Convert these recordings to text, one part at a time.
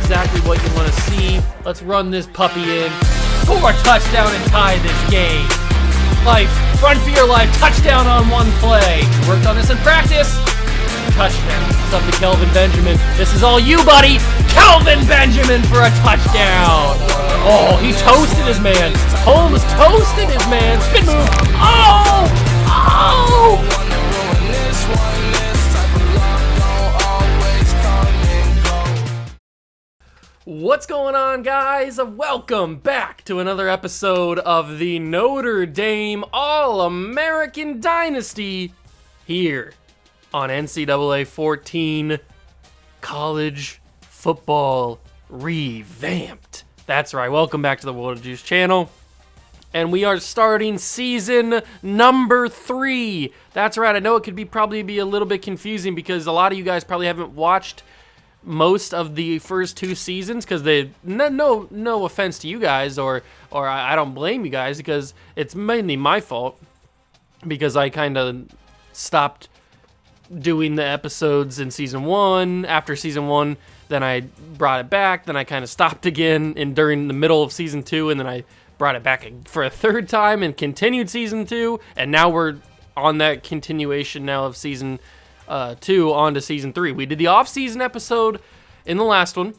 exactly what you want to see. Let's run this puppy in. Score a touchdown and tie this game. Life, run for your life, touchdown on one play. Worked on this in practice. Touchdown. It's up to Kelvin Benjamin. This is all you, buddy. Kelvin Benjamin for a touchdown. Oh, he toasted his man. Holmes toasted his man. Spin move. Oh! Oh! What's going on, guys? Welcome back to another episode of the Notre Dame All-American Dynasty here on NCAA 14 College Football Revamped. That's right. Welcome back to the World of Juice channel. And we are starting season number 3. That's right. I know it could probably be a little bit confusing because a lot of you guys probably haven't watched most of the first 2 seasons because no offense to you guys or I don't blame you guys because it's mainly my fault because I kind of stopped doing the episodes in season 1. After season 1, then I brought it back, then I kind of stopped again during the middle of season 2, and then I brought it back for a 3rd time and continued season 2, and now we're on that continuation now of season 2 on to season 3. We did the off-season episode in the last one.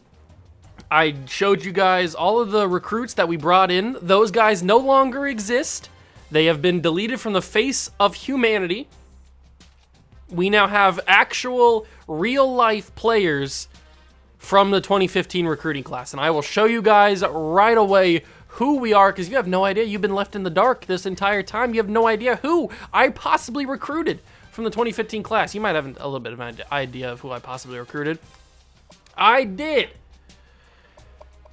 I showed you guys all of the recruits that we brought in. Those guys no longer exist. They have been deleted from the face of humanity. We now have actual real-life players from the 2015 recruiting class, and I will show you guys right away who we are, because you have no idea. You've been left in the dark this entire time. You have no idea who I possibly recruited from the 2015 class. You might have a little bit of an idea of who I possibly recruited. I did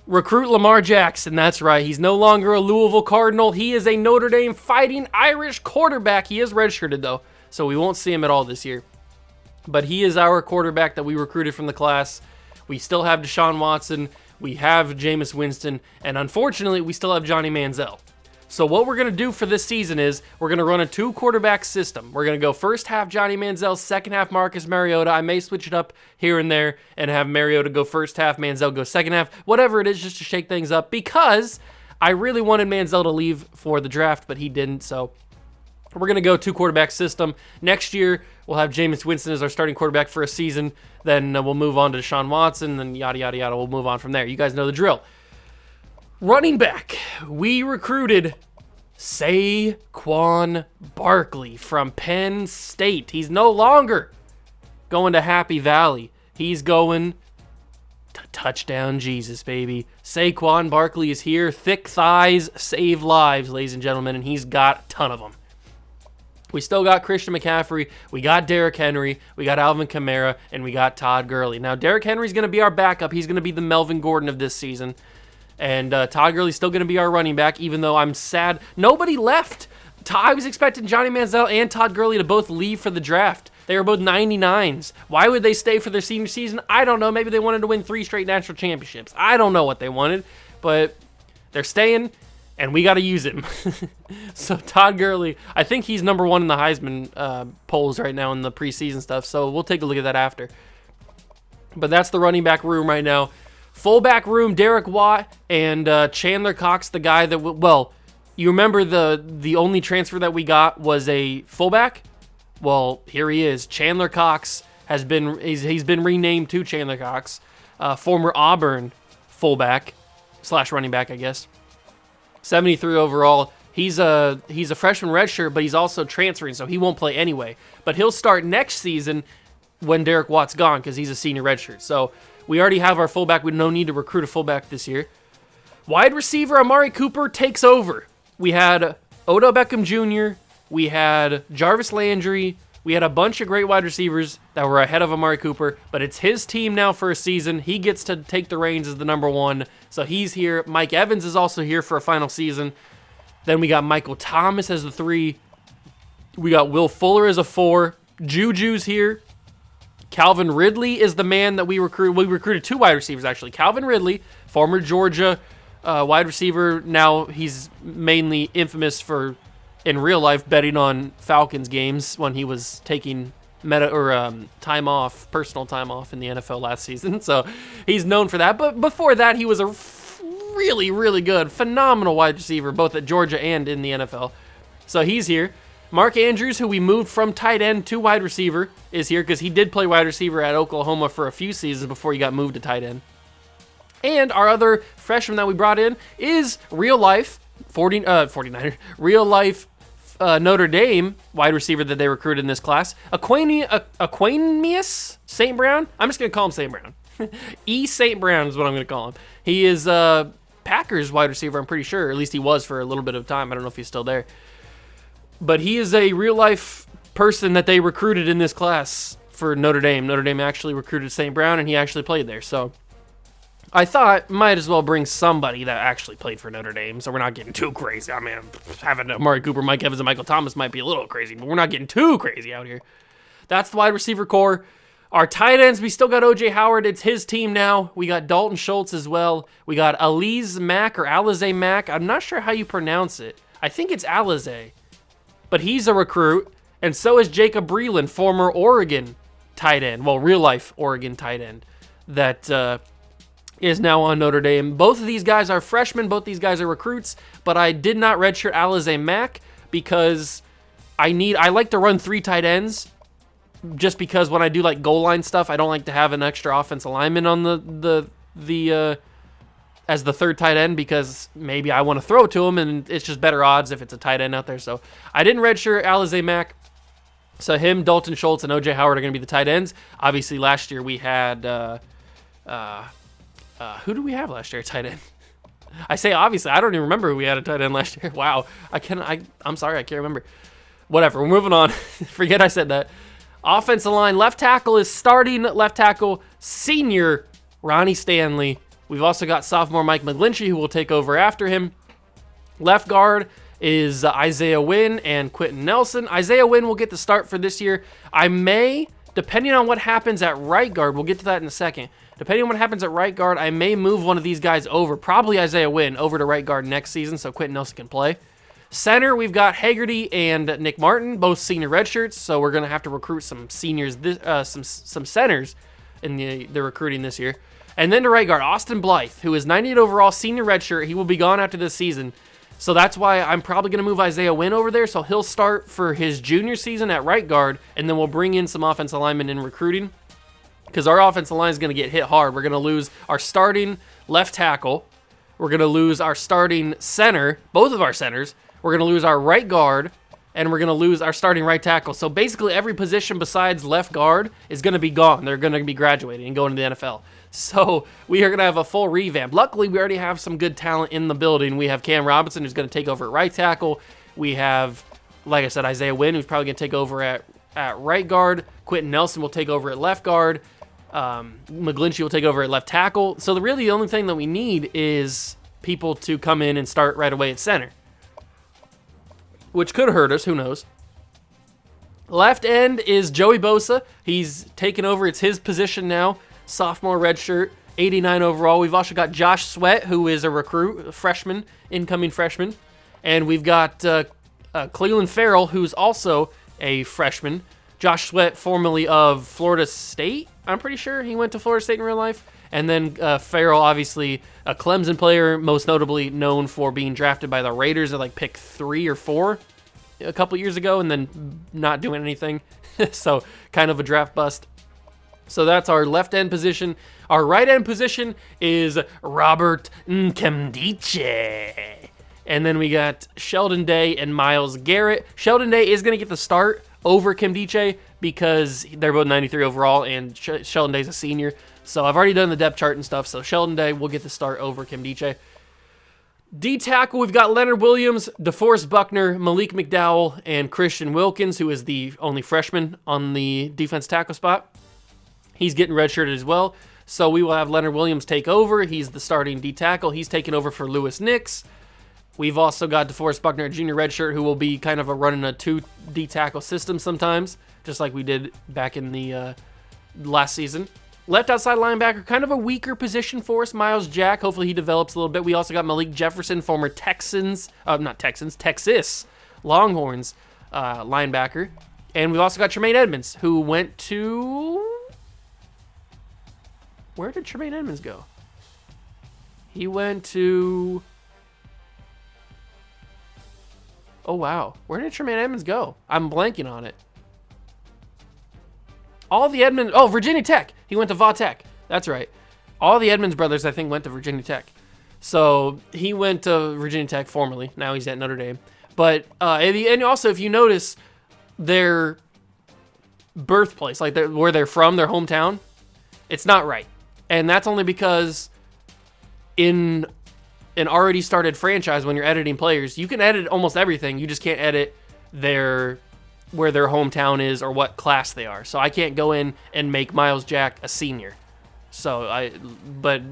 recruit Lamar Jackson. That's right. He's no longer a Louisville Cardinal. He is a Notre Dame Fighting Irish quarterback. He is redshirted, though, so we won't see him at all this year. But he is our quarterback that we recruited from the class. We still have Deshaun Watson. We have Jameis Winston. And unfortunately, we still have Johnny Manziel. So what we're going to do for this season is we're going to run a 2-quarterback system. We're going to go first half Johnny Manziel, second half Marcus Mariota. I may switch it up here and there and have Mariota go first half, Manziel go second half, whatever it is, just to shake things up, because I really wanted Manziel to leave for the draft, but he didn't. So we're going to go 2-quarterback system. Next year, we'll have Jameis Winston as our starting quarterback for a season. Then we'll move on to Deshaun Watson, then yada, yada, yada. We'll move on from there. You guys know the drill. Running back, we recruited Saquon Barkley from Penn State. He's no longer going to Happy Valley. He's going to Touchdown Jesus, baby. Saquon Barkley is here. Thick thighs save lives, ladies and gentlemen, and he's got a ton of them. We still got Christian McCaffrey, we got Derrick Henry, we got Alvin Kamara, and we got Todd Gurley. Now, Derrick Henry's going to be our backup. He's going to be the Melvin Gordon of this season. And Todd Gurley's still going to be our running back, even though I'm sad. Nobody left. I was expecting Johnny Manziel and Todd Gurley to both leave for the draft. They were both 99s. Why would they stay for their senior season? I don't know. Maybe they wanted to win 3 straight national championships. I don't know what they wanted, but they're staying, and we got to use him. So Todd Gurley, I think he's number 1 in the Heisman polls right now in the preseason stuff, so we'll take a look at that after. But that's the running back room right now. Fullback room, Derek Watt and Chandler Cox, the guy that, you remember the only transfer that we got was a fullback? Well, here he is. Chandler Cox he's been renamed to Chandler Cox, former Auburn fullback / running back, I guess. 73 overall. He's a freshman redshirt, but he's also transferring, so he won't play anyway. But he'll start next season when Derek Watt's gone because he's a senior redshirt. So we already have our fullback. We no need to recruit a fullback this year. Wide receiver Amari Cooper takes over. We had Odell Beckham Jr., we had Jarvis Landry, we had a bunch of great wide receivers that were ahead of Amari Cooper, but it's his team now for a season. He gets to take the reins as the number 1, so he's here. Mike Evans is also here for a final season. Then we got Michael Thomas as the 3. We got Will Fuller as a 4. Juju's here. Calvin Ridley is the man that we recruited. We recruited 2 wide receivers, actually. Calvin Ridley, former Georgia wide receiver. Now he's mainly infamous for, in real life, betting on Falcons games when he was taking time off, personal time off in the NFL last season. So he's known for that. But before that, he was a really, really good, phenomenal wide receiver, both at Georgia and in the NFL. So he's here. Mark Andrews, who we moved from tight end to wide receiver, is here because he did play wide receiver at Oklahoma for a few seasons before he got moved to tight end. And our other freshman that we brought in is real life 49er, real life Notre Dame wide receiver that they recruited in this class, Aquanius St. Brown. I'm just going to call him St. Brown. St. Brown is what I'm going to call him. He is Packers wide receiver, I'm pretty sure. At least he was for a little bit of time. I don't know if he's still there. But he is a real-life person that they recruited in this class for Notre Dame. Notre Dame actually recruited St. Brown, and he actually played there. So I thought might as well bring somebody that actually played for Notre Dame, so we're not getting too crazy. I mean, having Amari Cooper, Mike Evans, and Michael Thomas might be a little crazy, but we're not getting too crazy out here. That's the wide receiver core. Our tight ends, we still got O.J. Howard. It's his team now. We got Dalton Schultz as well. We got Alize Mack or Alize Mack. I'm not sure how you pronounce it. I think it's Alize. But he's a recruit, and so is Jacob Breland, former Oregon tight end. Well, real-life Oregon tight end that is now on Notre Dame. Both of these guys are freshmen. Both these guys are recruits, but I did not redshirt Alize Mack because I like to run 3 tight ends just because when I do like goal line stuff, I don't like to have an extra offensive lineman on the as the third tight end because maybe I want to throw it to him, and it's just better odds if it's a tight end out there. So I didn't redshirt Alize Mack. So him, Dalton Schultz, and O.J. Howard are going to be the tight ends. Obviously, last year we had who did we have last year at tight end? I say obviously. I don't even remember who we had at tight end last year. Wow. I'm sorry. I can't remember. Whatever. We're moving on. Forget I said that. Offensive line. Left tackle is starting left tackle senior Ronnie Stanley. We've also got sophomore Mike McGlinchey, who will take over after him. Left guard is Isaiah Wynn and Quentin Nelson. Isaiah Wynn will get the start for this year. I may, depending on what happens at right guard, we'll get to that in a second. Depending on what happens at right guard, I may move one of these guys over, probably Isaiah Wynn, over to right guard next season so Quentin Nelson can play. Center, we've got Haggerty and Nick Martin, both senior redshirts, so we're going to have to recruit some seniors, some centers in the recruiting this year. And then to right guard, Austin Blythe, who is 98 overall, senior redshirt. He will be gone after this season. So that's why I'm probably going to move Isaiah Wynn over there. So he'll start for his junior season at right guard, and then we'll bring in some offensive linemen in recruiting because our offensive line is going to get hit hard. We're going to lose our starting left tackle. We're going to lose our starting center, both of our centers. We're going to lose our right guard, and we're going to lose our starting right tackle. So basically every position besides left guard is going to be gone. They're going to be graduating and going to the NFL. So we are going to have a full revamp. Luckily, we already have some good talent in the building. We have Cam Robinson, who's going to take over at right tackle. We have, like I said, Isaiah Wynn, who's probably going to take over at right guard. Quentin Nelson will take over at left guard. McGlinchey will take over at left tackle. So the only thing that we need is people to come in and start right away at center, which could hurt us. Who knows? Left end is Joey Bosa. He's taken over. It's his position now. Sophomore redshirt, 89 overall. We've also got Josh Sweat, who is a recruit, a freshman, incoming freshman. And we've got Cleveland Farrell, who's also a freshman. Josh Sweat, formerly of Florida State. I'm pretty sure he went to Florida State in real life. And then Farrell, obviously a Clemson player, most notably known for being drafted by the Raiders at like pick 3 or 4 a couple years ago and then not doing anything. So kind of a draft bust. So that's our left end position. Our right end position is Robert Nkemdiche. And then we got Sheldon Day and Myles Garrett. Sheldon Day is going to get the start over Nkemdiche because they're both 93 overall and Sheldon Day's a senior. So I've already done the depth chart and stuff. So Sheldon Day will get the start over Nkemdiche. D-tackle, we've got Leonard Williams, DeForest Buckner, Malik McDowell, and Christian Wilkins, who is the only freshman on the defense tackle spot. He's getting redshirted as well. So we will have Leonard Williams take over. He's the starting D-tackle. He's taking over for Lewis Nix. We've also got DeForest Buckner, a junior redshirt, who will be kind of running a 2 D-tackle system sometimes, just like we did back in the last season. Left outside linebacker, kind of a weaker position for us, Miles Jack. Hopefully he develops a little bit. We also got Malik Jefferson, former Texas Longhorns linebacker. And we've also got Tremaine Edmonds, who went to... Where did Tremaine Edmonds go? He went to... Oh, wow. Where did Tremaine Edmonds go? I'm blanking on it. All the Edmonds... Oh, Virginia Tech. He went to Va Tech. That's right. All the Edmonds brothers, I think, went to Virginia Tech. So he went to Virginia Tech formerly. Now he's at Notre Dame. But, and also, if you notice, their birthplace, like where they're from, their hometown, it's not right. And that's only because in an already started franchise, when you're editing players, you can edit almost everything. You just can't edit where their hometown is or what class they are. So I can't go in and make Miles Jack a senior. But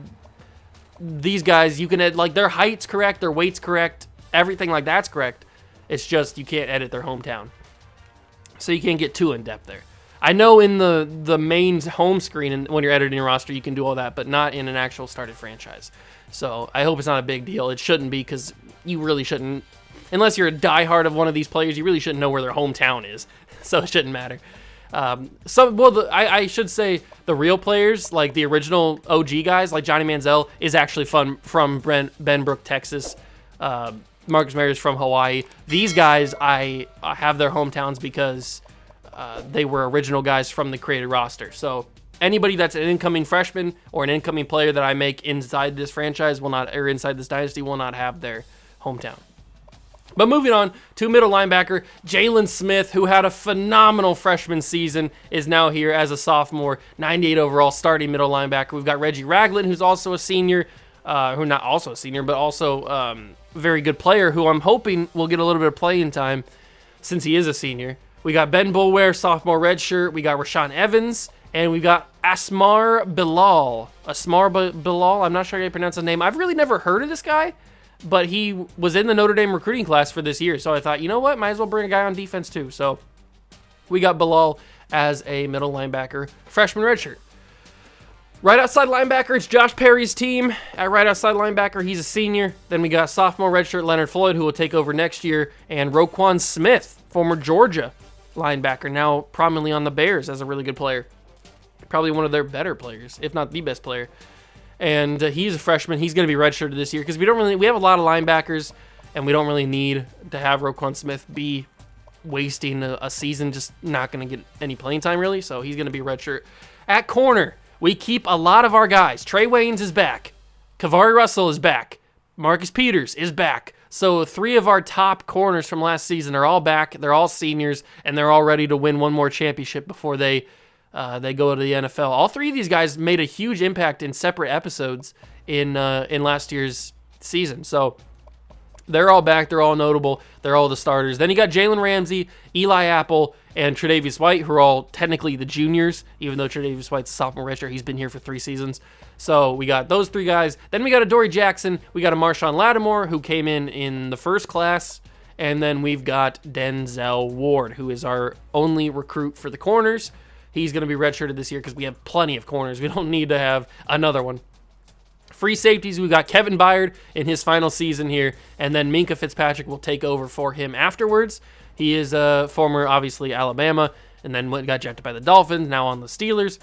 these guys, you can edit, like, their height's correct, their weight's correct, everything like that's correct. It's just you can't edit their hometown. So you can't get too in-depth there. I know in the main home screen, and when you're editing a roster, you can do all that, but not in an actual started franchise. So I hope it's not a big deal. It shouldn't be, because you really shouldn't, unless you're a diehard of one of these players, you really shouldn't know where their hometown is. So it shouldn't matter. I should say the real players, like the original OG guys, like Johnny Manziel, is actually from Benbrook, Texas. Marcus Mariota from Hawaii. These guys, I have their hometowns because they were original guys from the created roster. So anybody that's an incoming freshman or an incoming player that I make inside this franchise or inside this dynasty will not have their hometown. But moving on to middle linebacker, Jalen Smith, who had a phenomenal freshman season, is now here as a sophomore, 98 overall starting middle linebacker. We've got Reggie Ragland, who's also a senior, who not also a senior, but also very good player, who I'm hoping will get a little bit of playing time since he is a senior. We got Ben Boulware, sophomore redshirt. We got Rashaan Evans, and we got Asmar Bilal. Bilal, I'm not sure how you pronounce his name. I've really never heard of this guy, but he was in the Notre Dame recruiting class for this year. So I thought, you know what? Might as well bring a guy on defense too. So we got Bilal as a middle linebacker, freshman redshirt. Right outside linebacker, it's Josh Perry's team. At right outside linebacker, he's a senior. Then we got sophomore redshirt Leonard Floyd, who will take over next year, and Roquan Smith, former Georgia linebacker, now prominently on the Bears as a really good player. Probably one of their better players, if not the best player. And he's a freshman. He's going to be redshirted this year because we have a lot of linebackers, and we don't really need to have Roquan Smith be wasting a season, just not going to get any playing time really. So he's going to be a redshirt. At corner, we keep a lot of our guys. Trey Waynes is back. Kavari Russell is back. Marcus Peters is back. So 3 of our top corners from last season are all back. They're all seniors, and they're all ready to win one more championship before they go to the NFL. All 3 of these guys made a huge impact in separate episodes in last year's season. So they're all back. They're all notable. They're all the starters. Then you got Jalen Ramsey, Eli Apple, and Tre'Davious White, who are all technically the juniors, even though Tre'Davious White's a sophomore redshirt. He's been here for 3 seasons. So we got those 3 guys. Then we got a Dory Jackson. We got a Marshawn Lattimore, who came in the first class. And then we've got Denzel Ward, who is our only recruit for the corners. He's going to be redshirted this year because we have plenty of corners. We don't need to have another one. Free safeties, we got Kevin Byard in his final season here, and then Minkah Fitzpatrick will take over for him afterwards. He is a former, obviously, Alabama, and then got drafted by the Dolphins, now on the Steelers.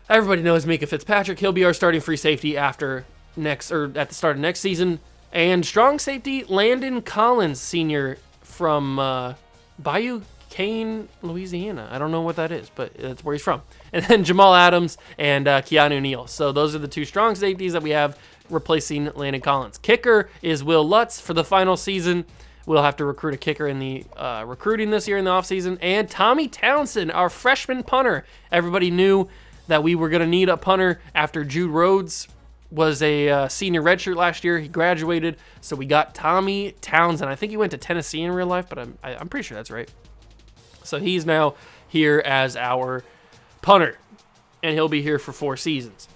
Everybody knows Minkah Fitzpatrick. He'll be our starting free safety at the start of next season. And strong safety, Landon Collins, senior from Bayou Cane, Louisiana. I don't know what that is, but that's where he's from. And then Jamal Adams and Keanu Neal. So those are the 2 strong safeties that we have replacing Landon Collins. Kicker is Will Lutz for the final season. We'll have to recruit a kicker in the recruiting this year in the offseason. And Tommy Townsend, our freshman punter. Everybody knew that we were going to need a punter after Jude Rhodes was a senior redshirt last year. He graduated, so we got Tommy Townsend. I think he went to Tennessee in real life, but I'm pretty sure that's right. So he's now here as our punter, and he'll be here for 4 seasons.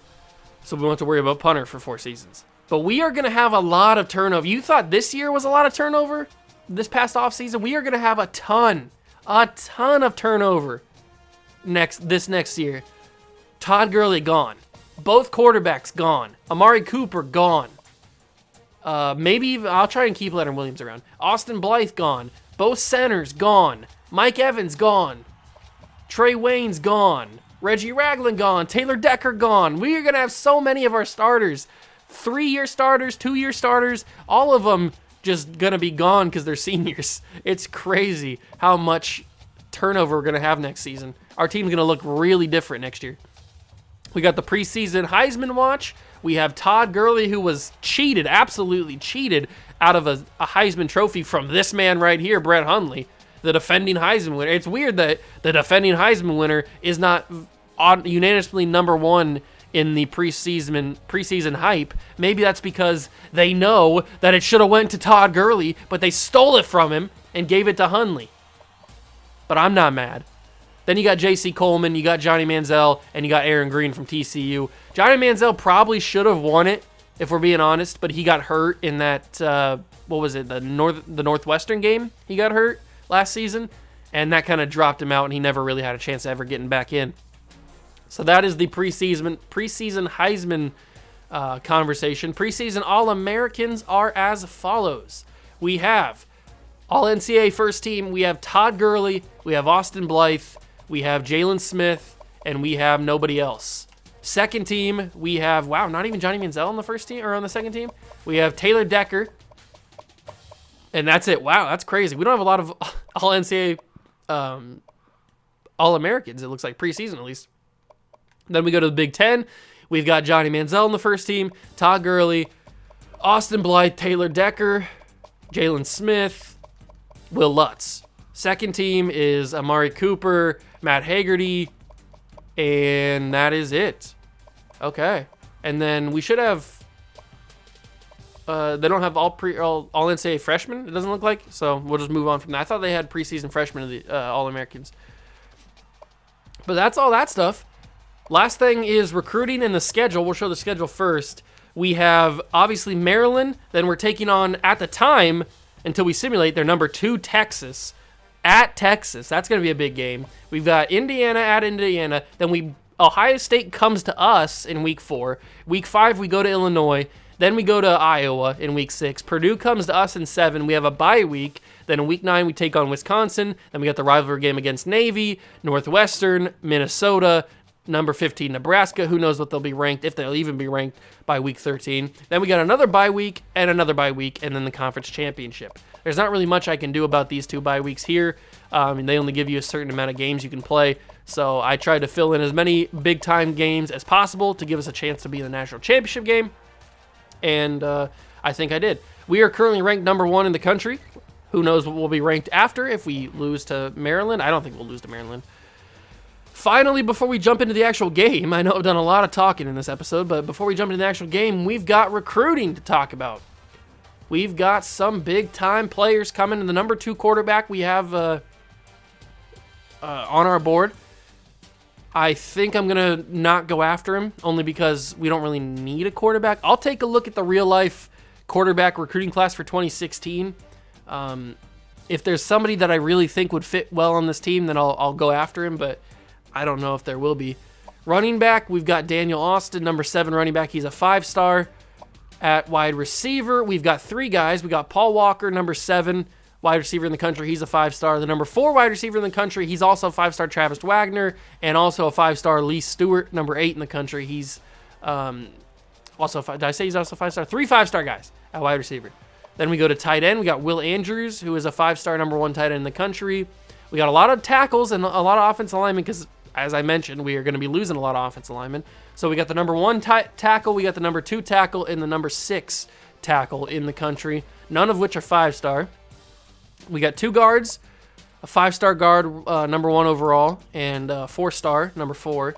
So we won't have to worry about punter for 4 seasons. But we are going to have a lot of turnover. You thought this year was a lot of turnover this past offseason? We are going to have a ton of turnover this next year. Todd Gurley gone. Both quarterbacks gone. Amari Cooper gone. Maybe even, I'll try and keep Leonard Williams around. Austin Blythe gone. Both centers gone. Mike Evans gone. Trey Wayne's gone. Reggie Ragland gone. Taylor Decker gone. We are going to have so many of our starters. 3-year starters, 2-year starters, all of them just going to be gone because they're seniors. It's crazy how much turnover we're going to have next season. Our team's going to look really different next year. We got the preseason Heisman watch. We have Todd Gurley, who was cheated, absolutely cheated, out of a Heisman trophy from this man right here, Brett Hundley, the defending Heisman winner. It's weird that the defending Heisman winner is not unanimously number one in the preseason hype. Maybe that's because they know that it should have went to Todd Gurley, but they stole it from him and gave it to Hundley. But I'm not mad. Then you got J.C. Coleman, you got Johnny Manziel, and you got Aaron Green from TCU. Johnny Manziel probably should have won it, if we're being honest, but he got hurt in that, the Northwestern game? He got hurt last season, and that kind of dropped him out, and he never really had a chance of ever getting back in. So that is the preseason Heisman conversation. Preseason All-Americans are as follows. We have All-NCAA first team. We have Todd Gurley. We have Austin Blythe. We have Jalen Smith. And we have nobody else. Second team, we have, not even Johnny Manziel on the first team or on the second team. We have Taylor Decker. And that's it. Wow, that's crazy. We don't have a lot of All-NCAA All-Americans, it looks like, preseason at least. Then we go to the Big Ten. We've got Johnny Manziel on the first team, Todd Gurley, Austin Blythe, Taylor Decker, Jalen Smith, Will Lutz. Second team is Amari Cooper, Matt Hagerty, and that is it. Okay. And then we should have... they don't have all NCAA freshmen, it doesn't look like, so we'll just move on from that. I thought they had preseason freshmen of the All-Americans. But that's all that stuff. Last thing is recruiting and the schedule. We'll show the schedule first. We have, obviously, Maryland. Then we're taking on, at the time, until we simulate, their number 2, Texas. At Texas. That's going to be a big game. We've got Indiana at Indiana. Then Ohio State comes to us in Week 4. Week 5, we go to Illinois. Then we go to Iowa in Week 6. Purdue comes to us in 7. We have a bye week. Then in Week 9, we take on Wisconsin. Then we got the rivalry game against Navy, Northwestern, Minnesota, number 15, Nebraska. Who knows what they'll be ranked, if they'll even be ranked by Week 13. Then we got another bye week, and another bye week, and then the conference championship. There's not really much I can do about these 2 bye weeks here. And they only give you a certain amount of games you can play. So I tried to fill in as many big-time games as possible to give us a chance to be in the national championship game. And I think I did. We are currently ranked number 1 in the country. Who knows what we'll be ranked after if we lose to Maryland. I don't think we'll lose to Maryland. Finally, before we jump into the actual game, I know I've done a lot of talking in this episode, but before we jump into the actual game, we've got recruiting to talk about. We've got some big-time players coming. And the number 2 quarterback we have on our board, I think I'm going to not go after him, only because we don't really need a quarterback. I'll take a look at the real-life quarterback recruiting class for 2016. If there's somebody that I really think would fit well on this team, then I'll go after him, but I don't know if there will be. Running back, we've got Daniel Austin, number 7 running back. He's a 5-star. At wide receiver, we've got 3 guys. We got Paul Walker, number 7 wide receiver in the country. He's a 5-star. The number 4 wide receiver in the country, he's also a 5-star Travis Wagner, and also a 5-star Lee Stewart, number 8 in the country. He's also, did I say he's also 5-star? 3 5-star guys at wide receiver. Then we go to tight end. We got Will Andrews, who is a 5-star number 1 tight end in the country. We got a lot of tackles and a lot of offensive linemen because, as I mentioned, we are going to be losing a lot of offensive linemen. So we got the number 1 tackle, we got the number 2 tackle, and the number 6 tackle in the country, none of which are 5-star. We got 2 guards, a 5-star guard, number 1 overall, and 4-star, number 4.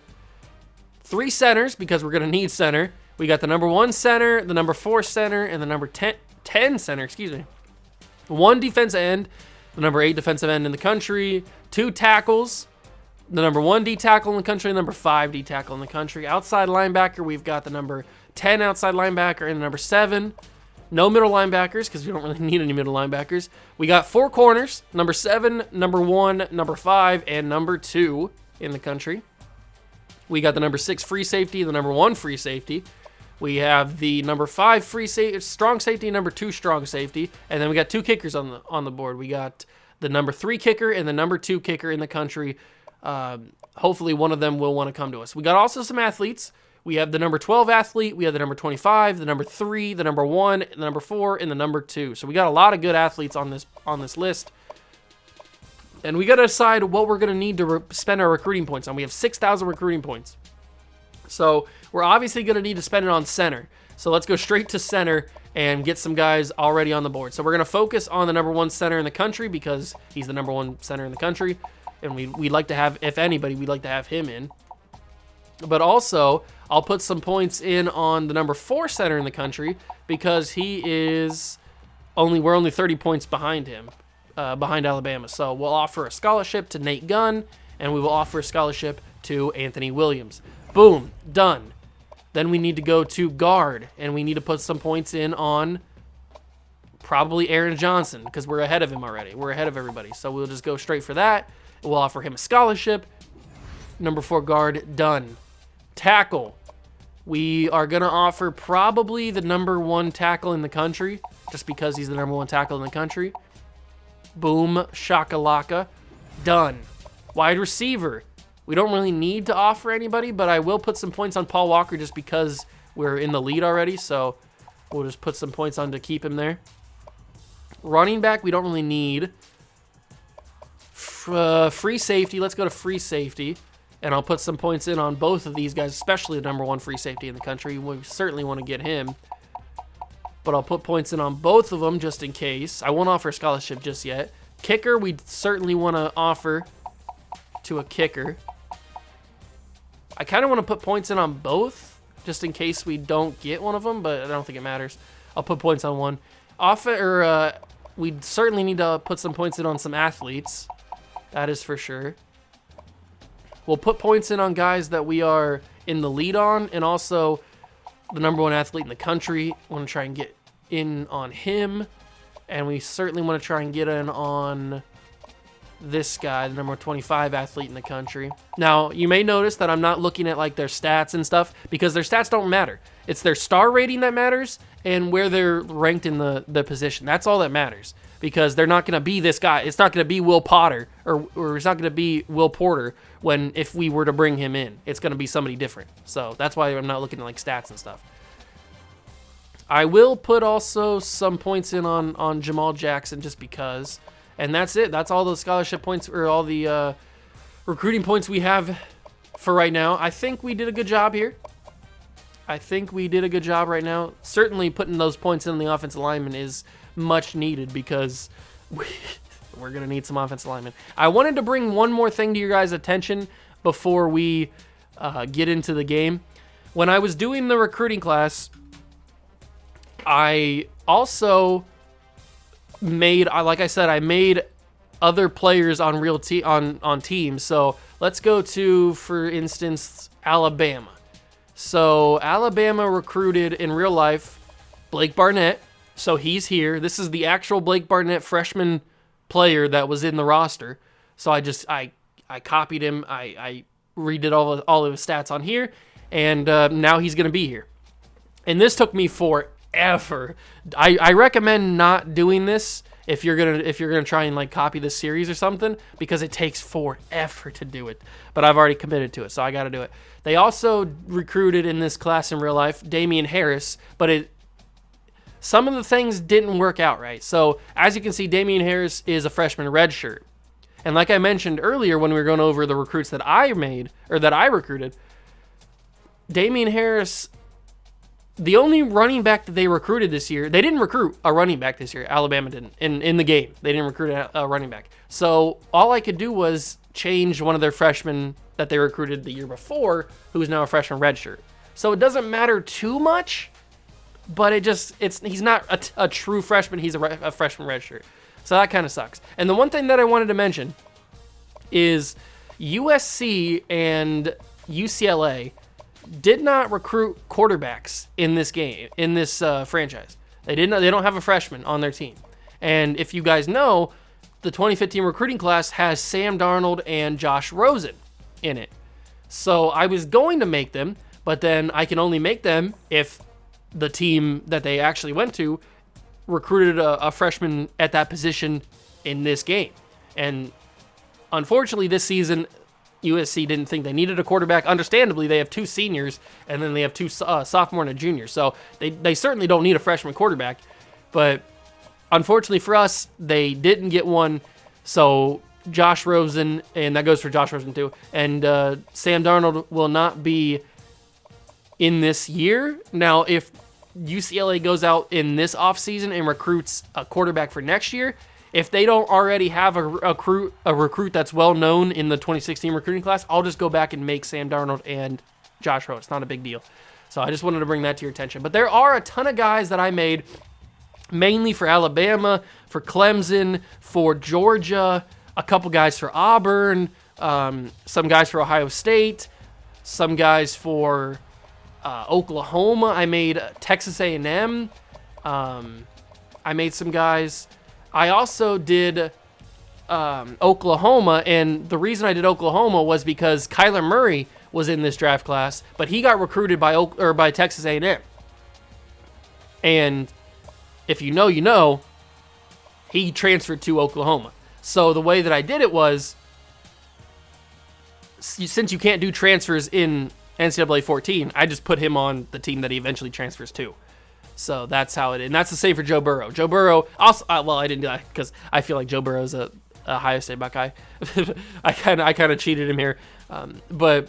3 centers, because we're going to need center. We got the number 1 center, the number 4 center, and the number 10 center, 1 defensive end, the number 8 defensive end in the country, 2 tackles, the number 1 D tackle in the country, and the number 5 D tackle in the country. Outside linebacker, we've got the number 10 outside linebacker and the number 7. No middle linebackers because we don't really need any middle linebackers. We got 4 corners, number 7, number 1, number 5, and number 2 in the country. We got the number 6 free safety, the number 1 free safety. We have the number 5 strong safety, number 2 strong safety, and then we got 2 kickers on the board. We got the number 3 kicker and the number 2 kicker in the country. Hopefully one of them will want to come to us. We got also some athletes. We have the number 12 athlete, we have the number 25, the number 3, the number 1, the number 4, and the number 2. So we got a lot of good athletes on this list. And we got to decide what we're going to need to spend our recruiting points on. We have 6,000 recruiting points. So we're obviously going to need to spend it on center. So let's go straight to center and get some guys already on the board. So we're going to focus on the number 1 center in the country because he's the number 1 center in the country. And we'd like to have, if anybody, we'd like to have him in. But also, I'll put some points in on the number 4 center in the country because we're only 30 points behind him, behind Alabama. So we'll offer a scholarship to Nate Gunn, and we will offer a scholarship to Anthony Williams. Boom, done. Then we need to go to guard, and we need to put some points in on probably Aaron Johnson because we're ahead of him already. We're ahead of everybody. So we'll just go straight for that. We'll offer him a scholarship. Number 4 guard, done. Tackle. We are going to offer probably the number 1 tackle in the country, just because he's the number 1 tackle in the country. Boom, shakalaka, done. Wide receiver. We don't really need to offer anybody, but I will put some points on Paul Walker just because we're in the lead already, so we'll just put some points on to keep him there. Running back, we don't really need. Free safety, let's go to free safety. And I'll put some points in on both of these guys, especially the number 1 free safety in the country. We certainly want to get him. But I'll put points in on both of them just in case. I won't offer a scholarship just yet. Kicker, we certainly want to offer to a kicker. I kind of want to put points in on both just in case we don't get one of them, but I don't think it matters. I'll put points on one. We certainly need to put some points in on some athletes. That is for sure. We'll put points in on guys that we are in the lead on, and also the number 1 athlete in the country. I want to try and get in on him, and we certainly want to try and get in on this guy, the number 25 athlete in the country. Now, you may notice that I'm not looking at like their stats and stuff because their stats don't matter. It's their star rating that matters and where they're ranked in the position. That's all that matters. Because they're not going to be this guy. It's not going to be Will Potter or it's not going to be Will Porter if we were to bring him in. It's going to be somebody different. So that's why I'm not looking at like stats and stuff. I will put also some points in on Jamal Jackson just because. And that's it. That's all the scholarship points or all the recruiting points we have for right now. I think we did a good job here. I think we did a good job right now. Certainly putting those points in the offensive lineman is much needed because we're going to need some offensive linemen. I wanted to bring one more thing to your guys' attention before we get into the game. When I was doing the recruiting class, I also made, like I said, I made other players on on teams. So let's go to, for instance, Alabama. So Alabama recruited in real life Blake Barnett. So he's here. This is the actual Blake Barnett freshman player that was in the roster. So I copied him. I redid all of his stats on here, and now he's going to be here. And this took me forever. I recommend not doing this if you're gonna try and like copy this series or something, because it takes forever to do it. But I've already committed to it, so I got to do it. They also recruited in this class in real life Damien Harris, but some of the things didn't work out right. So as you can see, Damien Harris is a freshman redshirt. And like I mentioned earlier when we were going over the recruits that I made, or that I recruited, Damien Harris, the only running back that they recruited this year, they didn't recruit a running back this year. Alabama didn't. In the game, they didn't recruit a running back. So all I could do was change one of their freshmen that they recruited the year before, who is now a freshman redshirt. So it doesn't matter too much, but he's not a true freshman. He's a freshman redshirt. So that kind of sucks. And the one thing that I wanted to mention is USC and UCLA did not recruit quarterbacks in this game, in this franchise. They don't have a freshman on their team. And if you guys know, the 2015 recruiting class has Sam Darnold and Josh Rosen in it. So I was going to make them, but then I can only make them if the team that they actually went to recruited a freshman at that position in this game. And unfortunately, this season, USC didn't think they needed a quarterback. Understandably, they have 2 seniors, and then they have 2 sophomore and a junior. So they certainly don't need a freshman quarterback. But unfortunately for us, they didn't get one. So Josh Rosen, and that goes for Josh Rosen too, and Sam Darnold will not be in this year. Now, if UCLA goes out in this offseason and recruits a quarterback for next year, if they don't already have a recruit that's well known in the 2016 recruiting class, I'll just go back and make Sam Darnold and Josh Rosen. It's not a big deal. So I just wanted to bring that to your attention. But there are a ton of guys that I made, mainly for Alabama, for Clemson, for Georgia, a couple guys for Auburn, some guys for Ohio State, some guys for Oklahoma. I made Texas A&M. I made some guys. I also did Oklahoma, and the reason I did Oklahoma was because Kyler Murray was in this draft class, but he got recruited by Texas A&M. And if you know, you know, he transferred to Oklahoma. So the way that I did it was, since you can't do transfers in NCAA 14, I just put him on the team that he eventually transfers to. So that's how it is. And that's the same for Joe Burrow. Joe Burrow, also, well, I didn't do that because I feel like Joe Burrow's a Ohio State Buckeye. I kind of cheated him here. But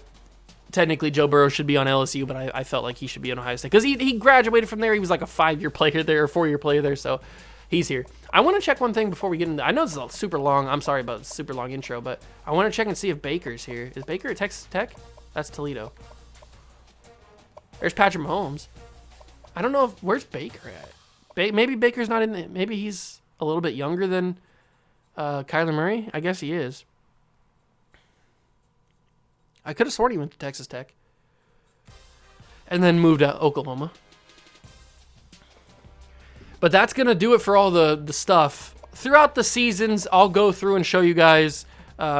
technically Joe Burrow should be on LSU, but I felt like he should be on Ohio State because he graduated from there. He was like a 5-year player there, or 4-year player there, so he's here. I want to check one thing before we get into. I know this is a super long. I'm sorry about the super long intro, but I want to check and see if Baker's here. Is Baker at Texas Tech? That's Toledo. There's Patrick Mahomes. I don't know if where's Baker at. Maybe Baker's not in. Maybe he's a little bit younger than Kyler Murray. I guess he is. I could have sworn he went to Texas Tech and then moved to Oklahoma. But that's going to do it for all the stuff. Throughout the seasons, I'll go through and show you guys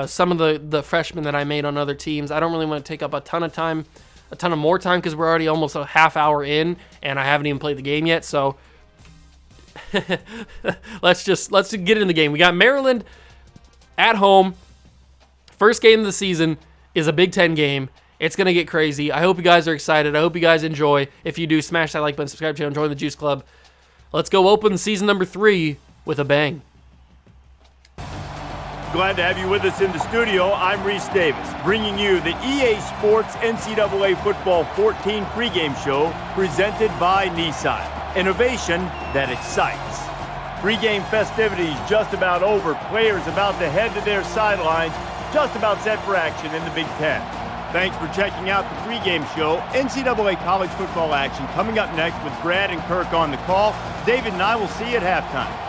some of the freshmen that I made on other teams. I don't really want to take up a ton of more time because we're already almost a half hour in and I haven't even played the game yet. So let's get in the game. We got Maryland at home. First game of the season is a Big Ten game. It's going to get crazy. I hope you guys are excited. I hope you guys enjoy. If you do, smash that like button, subscribe to the channel, join the Juice Club. Let's go open season number 3 with a bang. Glad to have you with us in the studio. I'm Reese Davis, bringing you the EA Sports NCAA Football 14 pregame show presented by Nissan. Innovation that excites. Pregame festivities just about over. Players about to head to their sidelines, just about set for action in the Big Ten. Thanks for checking out the pregame show. NCAA college football action coming up next with Brad and Kirk on the call. David and I will see you at halftime.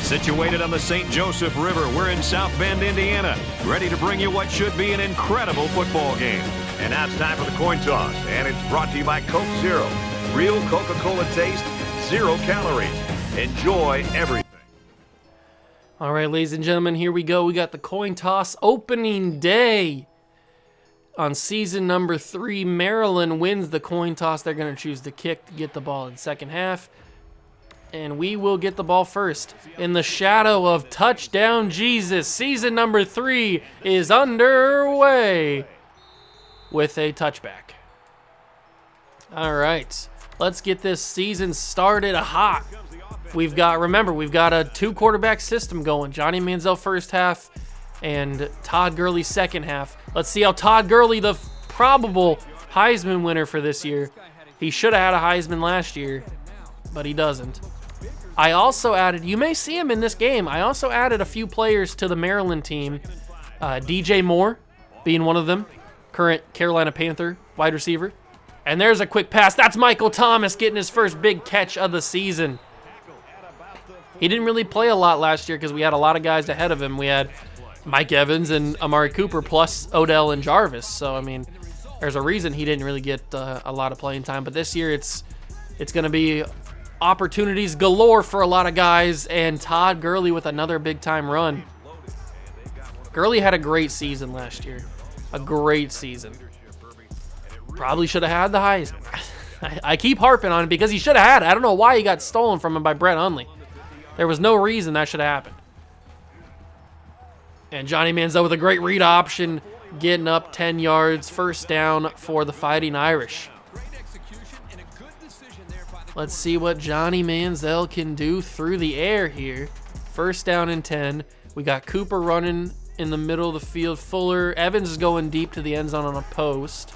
Situated on the St. Joseph River, we're in South Bend, Indiana, ready to bring you what should be an incredible football game. And now it's time for the coin toss, and it's brought to you by Coke Zero. Real Coca-Cola taste, 0 calories. Enjoy everything. All right, ladies and gentlemen, here we go. We got the coin toss opening day on season number 3. Maryland wins the coin toss. They're going to choose the kick to get the ball in the second half. And we will get the ball first. In the shadow of Touchdown Jesus, season number 3 is underway with a touchback. All right, let's get this season started hot. We've got a 2-quarterback system going. Johnny Manziel first half and Todd Gurley second half. Let's see how Todd Gurley, the probable Heisman winner for this year. He should have had a Heisman last year, but he doesn't. I also added, you may see him in this game, I also added a few players to the Maryland team. DJ Moore being one of them, current Carolina Panther wide receiver. And there's a quick pass. That's Michael Thomas getting his first big catch of the season. He didn't really play a lot last year because we had a lot of guys ahead of him. We had Mike Evans and Amari Cooper plus Odell and Jarvis. So, I mean, there's a reason he didn't really get a lot of playing time. But this year it's going to be opportunities galore for a lot of guys, and Todd Gurley with another big-time run. Gurley had a great season last year. A great season. Probably should have had the highest. I keep harping on it because he should have had it. I don't know why he got stolen from him by Brett Hundley. There was no reason that should have happened. And Johnny Manziel with a great read option, getting up 10 yards, first down for the Fighting Irish. Let's see what Johnny Manziel can do through the air here. First down and 10. We got Cooper running in the middle of the field. Fuller. Evans is going deep to the end zone on a post.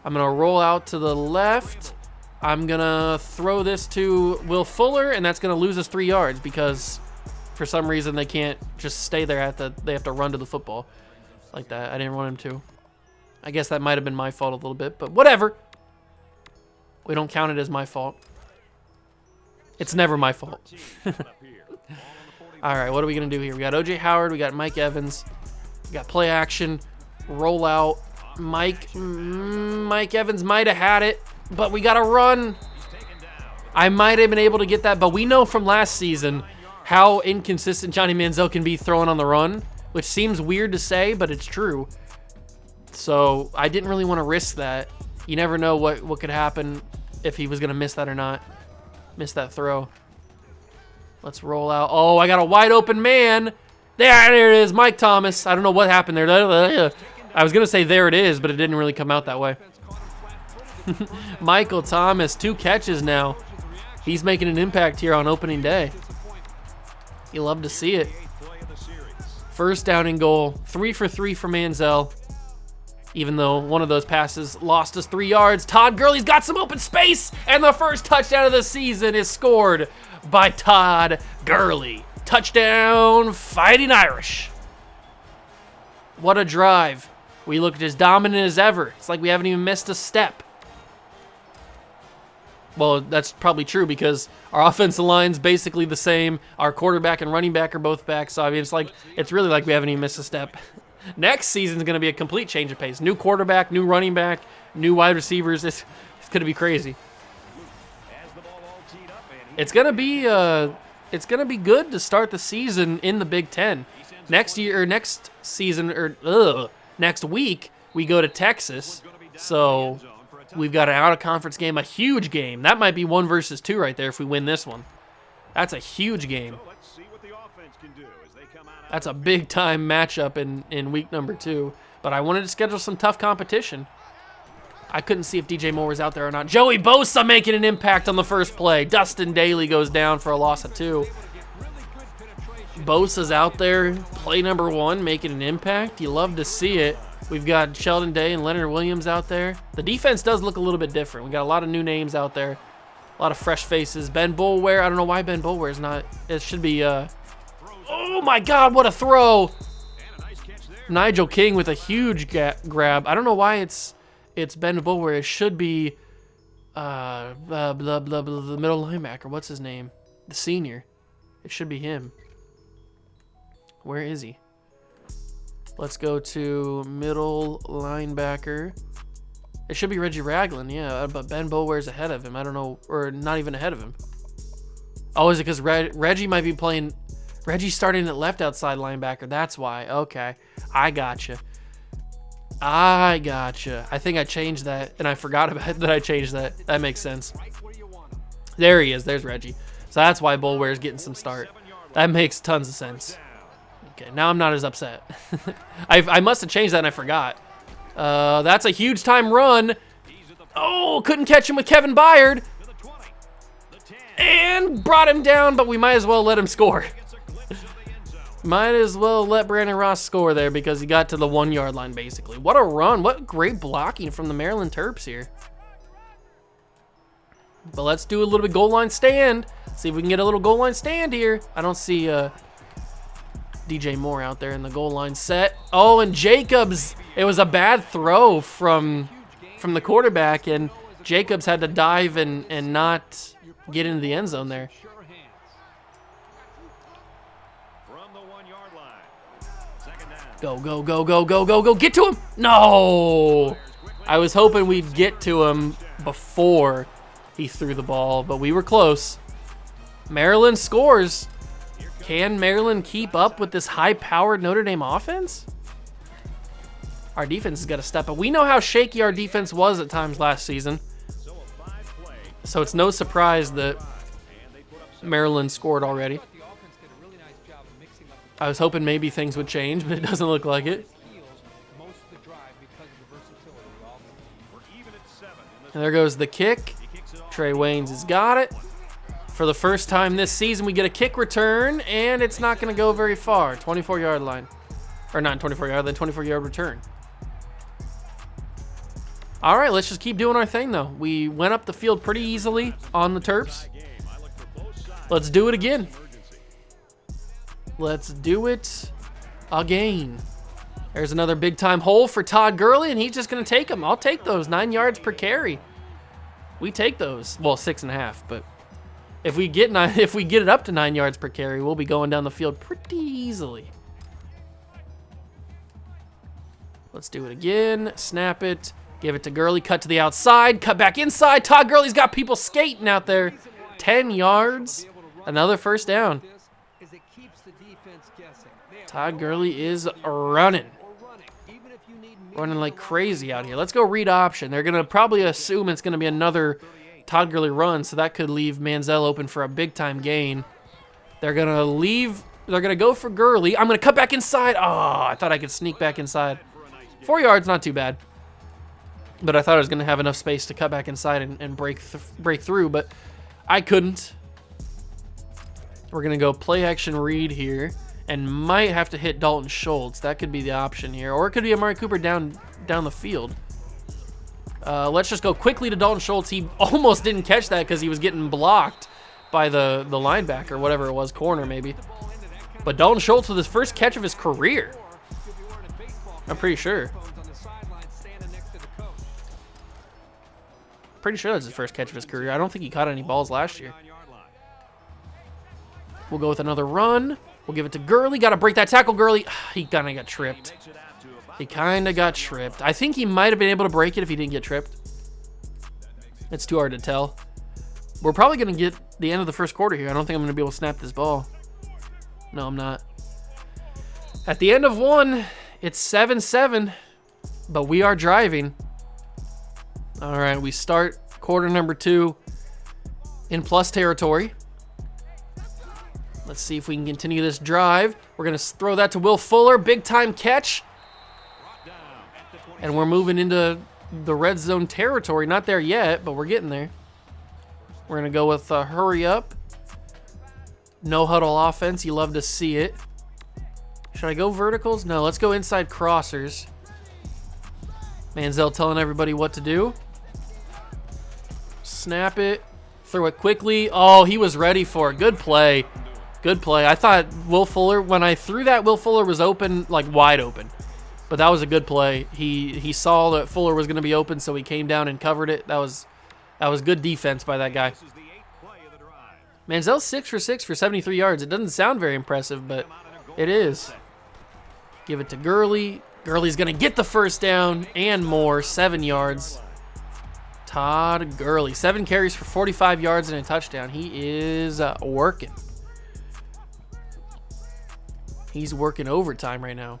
I'm going to roll out to the left. I'm going to throw this to Will Fuller, and that's going to lose us 3 yards because for some reason they can't just stay there. They have to run to the football like that. I didn't want him to. I guess that might have been my fault a little bit, but whatever. We don't count it as my fault. It's never my fault. All right, what are we going to do here? We got O.J. Howard. We got Mike Evans. We got play action. Roll out. Mike Evans might have had it, but we got to run. I might have been able to get that, but we know from last season how inconsistent Johnny Manziel can be throwing on the run, which seems weird to say, but it's true. So I didn't really want to risk that. You never know what could happen if he was going to miss that or not. Miss that throw. Let's roll out. Oh, I got a wide open man. There it is, Mike Thomas. I don't know what happened there. I was going to say there it is, but it didn't really come out that way. Michael Thomas, 2 catches now. He's making an impact here on opening day. You love to see it. First down and goal. 3 for 3 for Manziel. Even though one of those passes lost us 3 yards. Todd Gurley's got some open space, and the first touchdown of the season is scored by Todd Gurley. Touchdown, Fighting Irish. What a drive. We looked as dominant as ever. It's like we haven't even missed a step. Well, that's probably true because our offensive line's basically the same. Our quarterback and running back are both back. So, I mean, it's really like we haven't even missed a step. Next season's going to be a complete change of pace. New quarterback, new running back, new wide receivers. It's going to be crazy. It's going to be good to start the season in the Big Ten. Next week we go to Texas. So we've got an out-of-conference game, a huge game. That might be 1 versus 2 right there if we win this one. That's a huge game. That's a big-time matchup in week number 2. But I wanted to schedule some tough competition. I couldn't see if DJ Moore was out there or not. Joey Bosa making an impact on the first play. Dustin Daly goes down for a loss of 2. Bosa's out there, play number 1, making an impact. You love to see it. We've got Sheldon Day and Leonard Williams out there. The defense does look a little bit different. We got a lot of new names out there. A lot of fresh faces. Ben Boulware. I don't know why Ben Boulware is not. It should be... Oh, my God, what a throw. Nigel King with a huge grab. I don't know why it's Ben Boulware. It should be the middle linebacker. What's his name? The senior. It should be him. Where is he? Let's go to middle linebacker. It should be Reggie Ragland, yeah, but Ben Boulware's ahead of him. I don't know, or not even ahead of him. Oh, is it because Reggie might be playing... Reggie's starting at left outside linebacker. That's why. Okay, I gotcha. I think I changed that, and I forgot about that I changed that. That makes sense. There he is. There's Reggie. So that's why Boulware's getting some start. That makes tons of sense. Okay, now I'm not as upset. I must have changed that and I forgot. That's a huge time run. Oh, couldn't catch him with Kevin Byard. And brought him down, but we might as well let him score. Might as well let Brandon Ross score there because he got to the 1 yard line basically. What a run. What great blocking from the Maryland Terps here. But let's do a little bit goal line stand. See if we can get a little goal line stand here. I don't see DJ Moore out there in the goal line set. Oh, and Jacobs. It was a bad throw from the quarterback, and Jacobs had to dive and not get into the end zone there. Go, go, go, go, go, go, go. Get to him. No. I was hoping we'd get to him before he threw the ball, but we were close. Maryland scores. Can Maryland keep up with this high-powered Notre Dame offense? Our defense has got to step up. We know how shaky our defense was at times last season, so it's no surprise that Maryland scored already. I was hoping maybe things would change, but it doesn't look like it. And there goes the kick. Trey Waynes has got it. For the first time this season, we get a kick return, and it's not going to go very far. 24-yard line. Or not 24-yard line, 24-yard return. All right, let's just keep doing our thing, though. We went up the field pretty easily on the Terps. Let's do it again. Let's do it again. There's another big-time hole for Todd Gurley, and he's just going to take them. I'll take those. 9 yards per carry. We take those. Well, 6.5, but if we get it up to 9 yards per carry, we'll be going down the field pretty easily. Let's do it again. Snap it. Give it to Gurley. Cut to the outside. Cut back inside. Todd Gurley's got people skating out there. 10 yards. Another first down. Todd Gurley is running. Running like crazy out here. Let's go read option. They're going to probably assume it's going to be another Todd Gurley run, so that could leave Manziel open for a big-time gain. They're going to leave. They're going to go for Gurley. I'm going to cut back inside. Oh, I thought I could sneak back inside. 4 yards, not too bad. But I thought I was going to have enough space to cut back inside and break through, but I couldn't. We're going to go play-action read here. And might have to hit Dalton Schultz. That could be the option here. Or it could be Amari Cooper down the field. Let's just go quickly to Dalton Schultz. He almost didn't catch that because he was getting blocked by the linebacker, whatever it was, corner maybe. But Dalton Schultz with his first catch of his career. I'm pretty sure. Pretty sure that's his first catch of his career. I don't think he caught any balls last year. We'll go with another run. We'll give it to Gurley. Got to break that tackle, Gurley. He kind of got tripped. I think he might have been able to break it if he didn't get tripped. It's too hard to tell. We're probably going to get the end of the first quarter here. I don't think I'm going to be able to snap this ball. No, I'm not. At the end of one, it's 7-7, but we are driving. All right, we start quarter number 2 in plus territory. Let's see if we can continue this drive. We're going to throw that to Will Fuller. Big time catch. And we're moving into the red zone territory. Not there yet, but we're getting there. We're going to go with hurry up. No huddle offense. You love to see it. Should I go verticals? No, let's go inside crossers. Manziel telling everybody what to do. Snap it. Throw it quickly. Oh, he was ready for it. Good play. Good play. I thought Will Fuller, when I threw that, Will Fuller was open, like wide open. But that was a good play. He saw that Fuller was going to be open, so he came down and covered it. That was good defense by that guy. Manziel's 6 for 6 for 73 yards. It doesn't sound very impressive, but it is. Give it to Gurley. Gurley's going to get the first down and more, 7 yards. Todd Gurley, 7 carries for 45 yards and a touchdown. He is working. He's working overtime right now.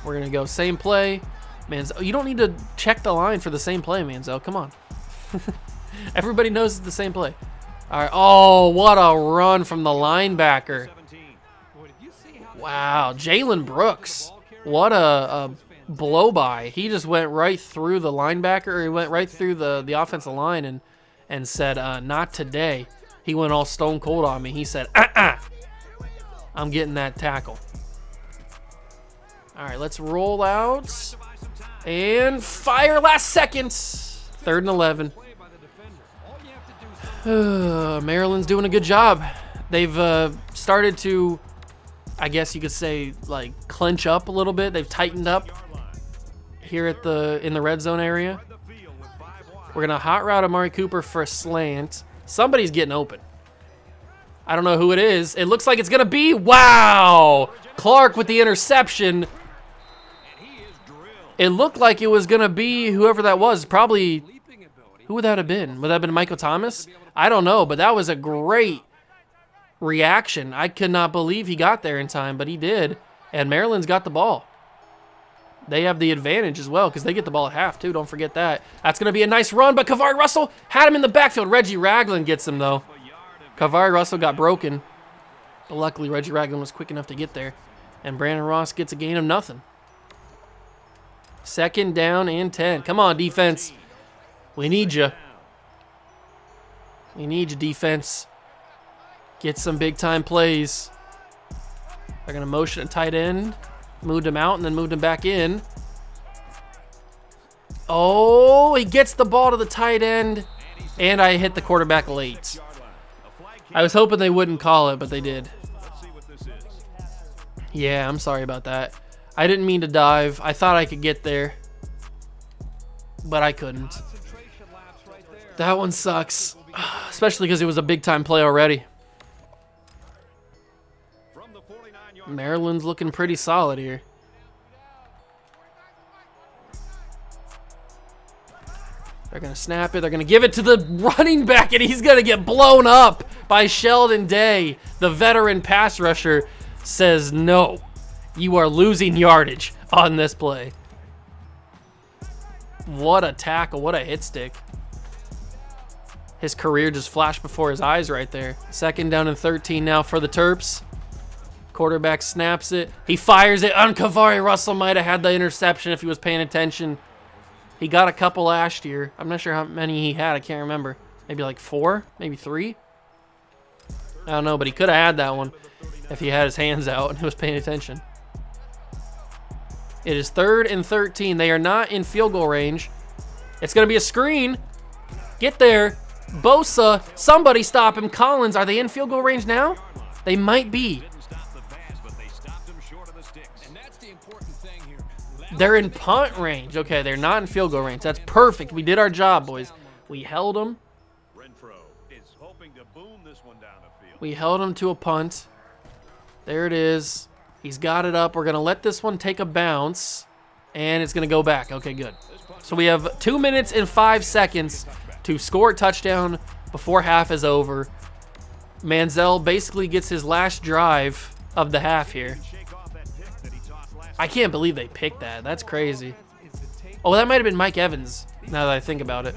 We're going to go same play. Manziel, you don't need to check the line for the same play, Manziel. Come on. Everybody knows it's the same play. All right. Oh, what a run from the linebacker. Wow. Jalen Brooks. What a blow-by. He just went right through the linebacker. Or he went right through the offensive line and said, not today. He went all stone cold on me. He said, I'm getting that tackle. All right, let's roll out and fire last second. 3rd and 11. Maryland's doing a good job. They've started to, I guess you could say, like clench up a little bit. They've tightened up here in the red zone area. We're gonna hot route Amari Cooper for a slant. Somebody's getting open. I don't know who it is. It looks like it's going to be. Wow. Clark with the interception. It looked like it was going to be whoever that was. Probably, who would that have been? Would that have been Michael Thomas? I don't know, but that was a great reaction. I could not believe he got there in time, but he did. And Maryland's got the ball. They have the advantage as well because they get the ball at half too. Don't forget that. That's going to be a nice run, but Kavari Russell had him in the backfield. Reggie Ragland gets him though. Kavari Russell got broken, but luckily Reggie Ragland was quick enough to get there. And Brandon Ross gets a gain of nothing. 2nd down and 10. Come on, defense. We need you. We need you, defense. Get some big-time plays. They're going to motion a tight end. Moved him out and then moved him back in. Oh, he gets the ball to the tight end. And I hit the quarterback late. I was hoping they wouldn't call it, but they did. Yeah, I'm sorry about that. I didn't mean to dive. I thought I could get there, but I couldn't. That one sucks, especially because it was a big-time play already. Maryland's looking pretty solid here. They're going to snap it. They're going to give it to the running back, and he's going to get blown up by Sheldon Day. The veteran pass rusher says, no, you are losing yardage on this play. What a tackle. What a hit stick. His career just flashed before his eyes right there. 2nd down and 13 now for the Terps. Quarterback snaps it. He fires it. Kavari Russell might have had the interception if he was paying attention. He got a couple last year. I'm not sure how many he had. I can't remember. Maybe like 4, maybe 3. I don't know, but he could have had that one if he had his hands out and he was paying attention. It is 3rd and 13. They are not in field goal range. It's going to be a screen. Get there. Bosa. Somebody stop him. Collins. Are they in field goal range now? They might be. They're in punt range. Okay, they're not in field goal range. That's perfect. We did our job, boys. We held them. We held him to a punt. There it is. He's got it up. We're going to let this one take a bounce, and it's going to go back. Okay, good. So we have 2 minutes and 5 seconds to score a touchdown before half is over. Manziel basically gets his last drive of the half here. I can't believe they picked that. That's crazy. Oh, that might have been Mike Evans, now that I think about it.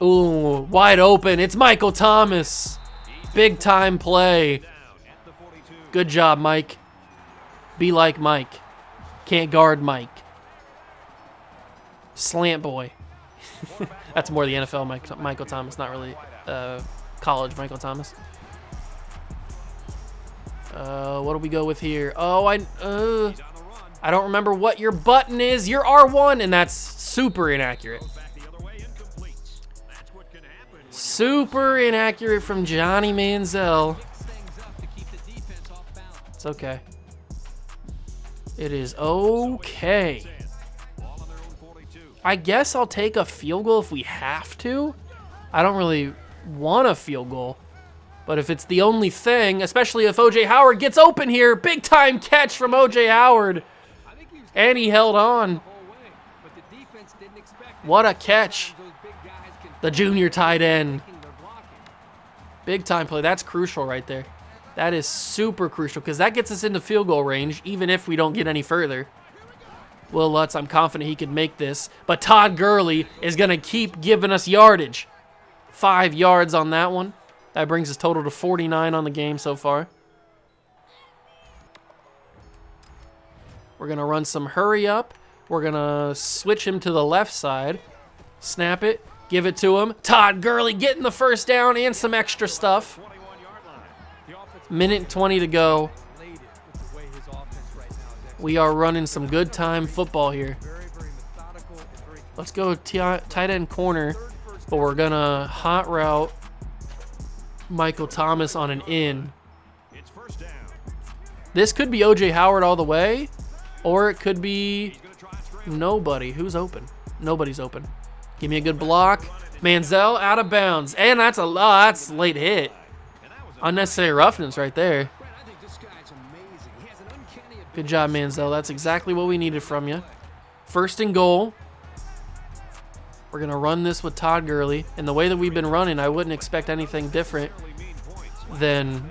Ooh, wide open. It's Michael Thomas. Big time play. Good job, Mike. Be like Mike. Can't guard Mike. Slant boy. That's more the NFL Michael Thomas, not really college Michael Thomas. What do we go with here? Oh, I don't remember what your button is. You're R1, and that's super inaccurate. Super inaccurate from Johnny Manziel. It's okay. It is okay. I guess I'll take a field goal if we have to. I don't really want a field goal. But if it's the only thing, especially if O.J. Howard gets open here, big time catch from O.J. Howard. And he held on. What a catch. The junior tight end. Big time play. That's crucial right there. That is super crucial because that gets us into field goal range even if we don't get any further. Will Lutz, I'm confident he could make this. But Todd Gurley is going to keep giving us yardage. 5 yards on that one. That brings us total to 49 on the game so far. We're going to run some hurry up. We're going to switch him to the left side. Snap it. Give it to him. Todd Gurley getting the first down and some extra stuff. Minute 20 to go. We are running some good time football here. Let's go tight end corner, but we're going to hot route Michael Thomas on an in. This could be O.J. Howard all the way, or it could be nobody. Who's open? Nobody's open. Give me a good block. Manziel out of bounds, and that's late hit. Unnecessary roughness right there. Good job, Manziel. That's exactly what we needed from you. 1st and goal. We're going to run this with Todd Gurley. And the way that we've been running, I wouldn't expect anything different than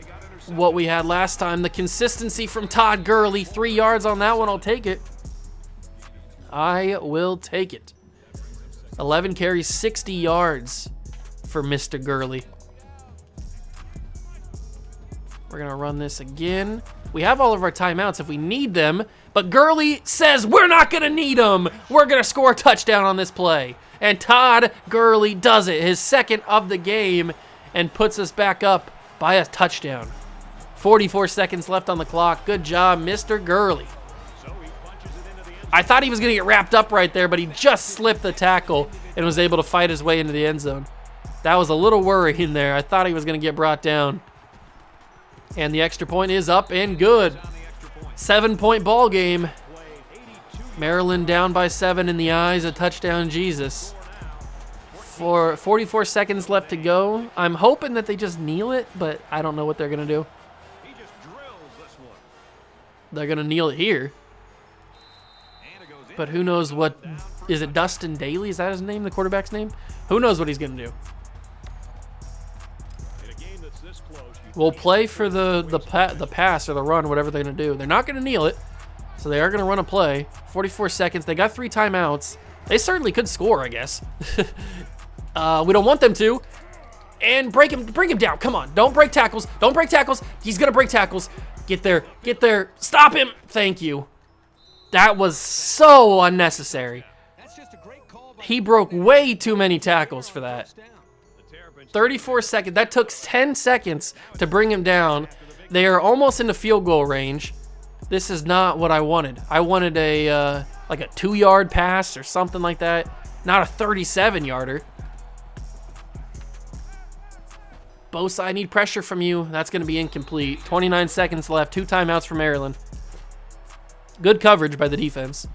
what we had last time. The consistency from Todd Gurley. 3 yards on that one. I'll take it. I will take it. 11 carries, 60 yards for Mr. Gurley. We're going to run this again. We have all of our timeouts if we need them, but Gurley says we're not going to need them. We're going to score a touchdown on this play. And Todd Gurley does it, his 2nd of the game, and puts us back up by a touchdown. 44 seconds left on the clock. Good job, Mr. Gurley. I thought he was going to get wrapped up right there, but he just slipped the tackle and was able to fight his way into the end zone. That was a little worrying there. I thought he was going to get brought down. And the extra point is up and good. 7-point ball game. Maryland down by 7 in the eyes of touchdown Jesus. For 44 seconds left to go. I'm hoping that they just kneel it, but I don't know what they're going to do. They're going to kneel it here. But who knows what... Is it Dustin Daly? Is that his name, the quarterback's name? Who knows what he's going to do? We'll play for the pass or the run, whatever they're going to do. They're not going to kneel it, so they are going to run a play. 44 seconds. They got 3 timeouts. They certainly could score, I guess. We don't want them to. And bring him down. Come on. Don't break tackles. Don't break tackles. He's going to break tackles. Get there. Get there. Stop him. Thank you. That was so unnecessary. He broke way too many tackles for that. 34 seconds. That took 10 seconds to bring him down. They are almost into field goal range. This is not what I wanted. I wanted a like a 2-yard pass or something like that. Not a 37-yarder. Bosa, I need pressure from you. That's going to be incomplete. 29 seconds left. 2 timeouts for Maryland. Good coverage by the defense.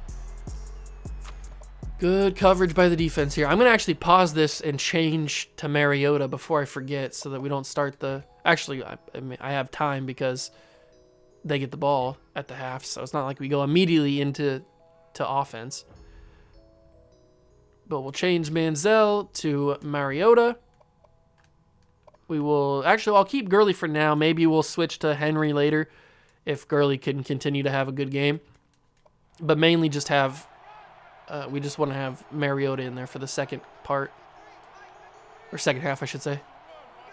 Good coverage by the defense here. I'm going to actually pause this and change to Mariota before I forget so that we don't start the... Actually, I have time because they get the ball at the half, so it's not like we go immediately into offense. But we'll change Manziel to Mariota. We will... Actually, I'll keep Gurley for now. Maybe we'll switch to Henry later if Gurley can continue to have a good game. But mainly just have... we just want to have Mariota in there for the second part. Or second half, I should say.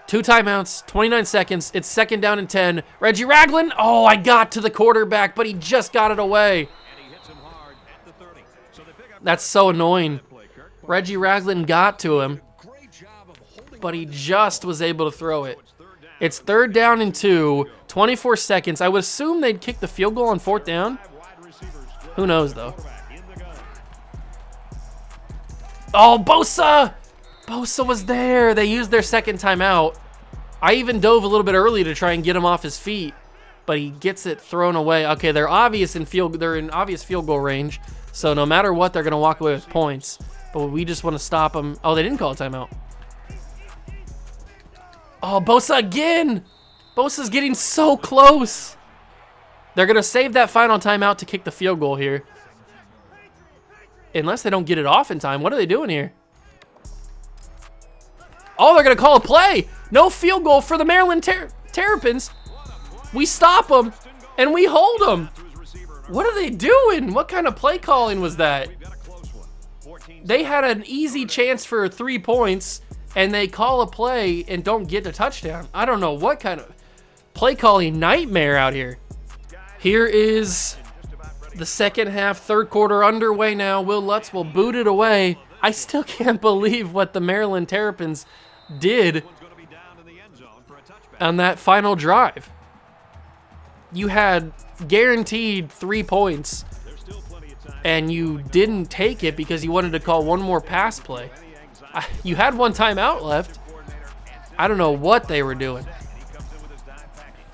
2 timeouts, 29 seconds. It's 2nd down and 10. Reggie Ragland. Oh, I got to the quarterback, but he just got it away. That's so annoying. Reggie Ragland got to him, but he just was able to throw it. It's 3rd down and 2. 24 seconds. I would assume they'd kick the field goal on 4th down. Who knows, though. Oh, Bosa! Bosa was there. They used their 2nd timeout. I even dove a little bit early to try and get him off his feet, but he gets it thrown away. Okay, they're in obvious field goal range, so no matter what, they're going to walk away with points. But we just want to stop them. Oh, they didn't call a timeout. Oh, Bosa again! Bosa's getting so close. They're going to save that final timeout to kick the field goal here. Unless they don't get it off in time. What are they doing here? Oh, they're going to call a play. No field goal for the Maryland Terrapins. We stop them, and we hold them. What are they doing? What kind of play calling was that? They had an easy chance for 3 points, and they call a play and don't get the touchdown. I don't know what kind of play calling nightmare out here. Here is... the second half, 3rd quarter underway now. Will Lutz will boot it away. I still can't believe what the Maryland Terrapins did on that final drive. You had guaranteed 3 points, and you didn't take it because you wanted to call one more pass play. You had 1 timeout left. I don't know what they were doing.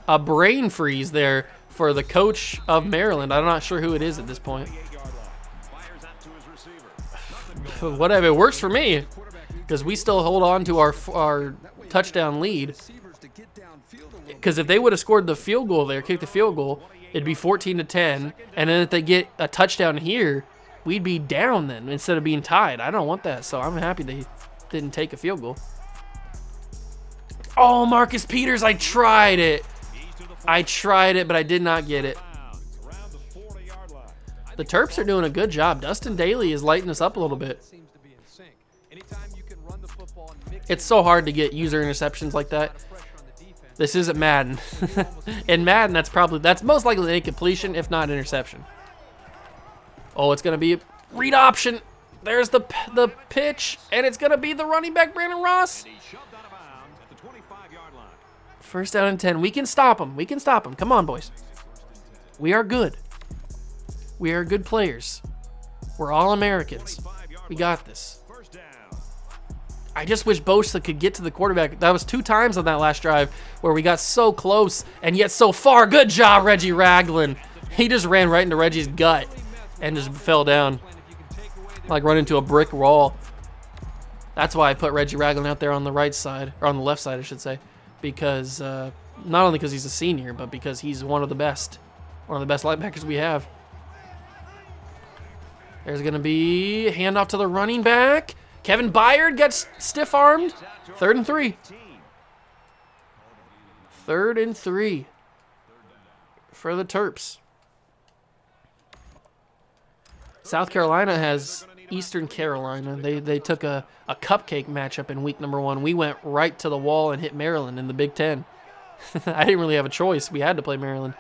A brain freeze there for the coach of Maryland. I'm not sure who it is at this point. Whatever, it works for me because we still hold on to our touchdown lead. Because if they would have scored the field goal there, kicked the field goal, It'd be 14-10, and then if they get a touchdown here, we'd be down then instead of being tied. I don't want that, so I'm happy they didn't take a field goal. Oh, Marcus Peters, I tried it. But I did not get it. The Terps are doing a good job. Dustin Daly is lighting us up a little bit. It's so hard to get user interceptions like that. This isn't Madden. In Madden, that's most likely an incompletion, if not interception. Oh, it's gonna be a read option. There's the pitch, and it's gonna be the running back Brandon Ross. First down and 10. We can stop him. Come on, boys. We are good. We are good players. We're all Americans. We got this. I just wish Bosa could get to the quarterback. That was 2 times on that last drive where we got so close and yet so far. Good job, Reggie Ragland. He just ran right into Reggie's gut and just fell down. Like run into a brick wall. That's why I put Reggie Ragland out there on the right side, or on the left side, I should say. Because, not only because he's a senior, but because he's one of the best linebackers we have. There's going to be a handoff to the running back. Kevin Byard gets stiff-armed. 3rd and 3. 3rd and 3 for the Terps. South Carolina has Eastern Carolina. They took a cupcake matchup in week number 1. We went right to the wall and hit Maryland in the Big Ten. I didn't really have a choice. We had to play Maryland.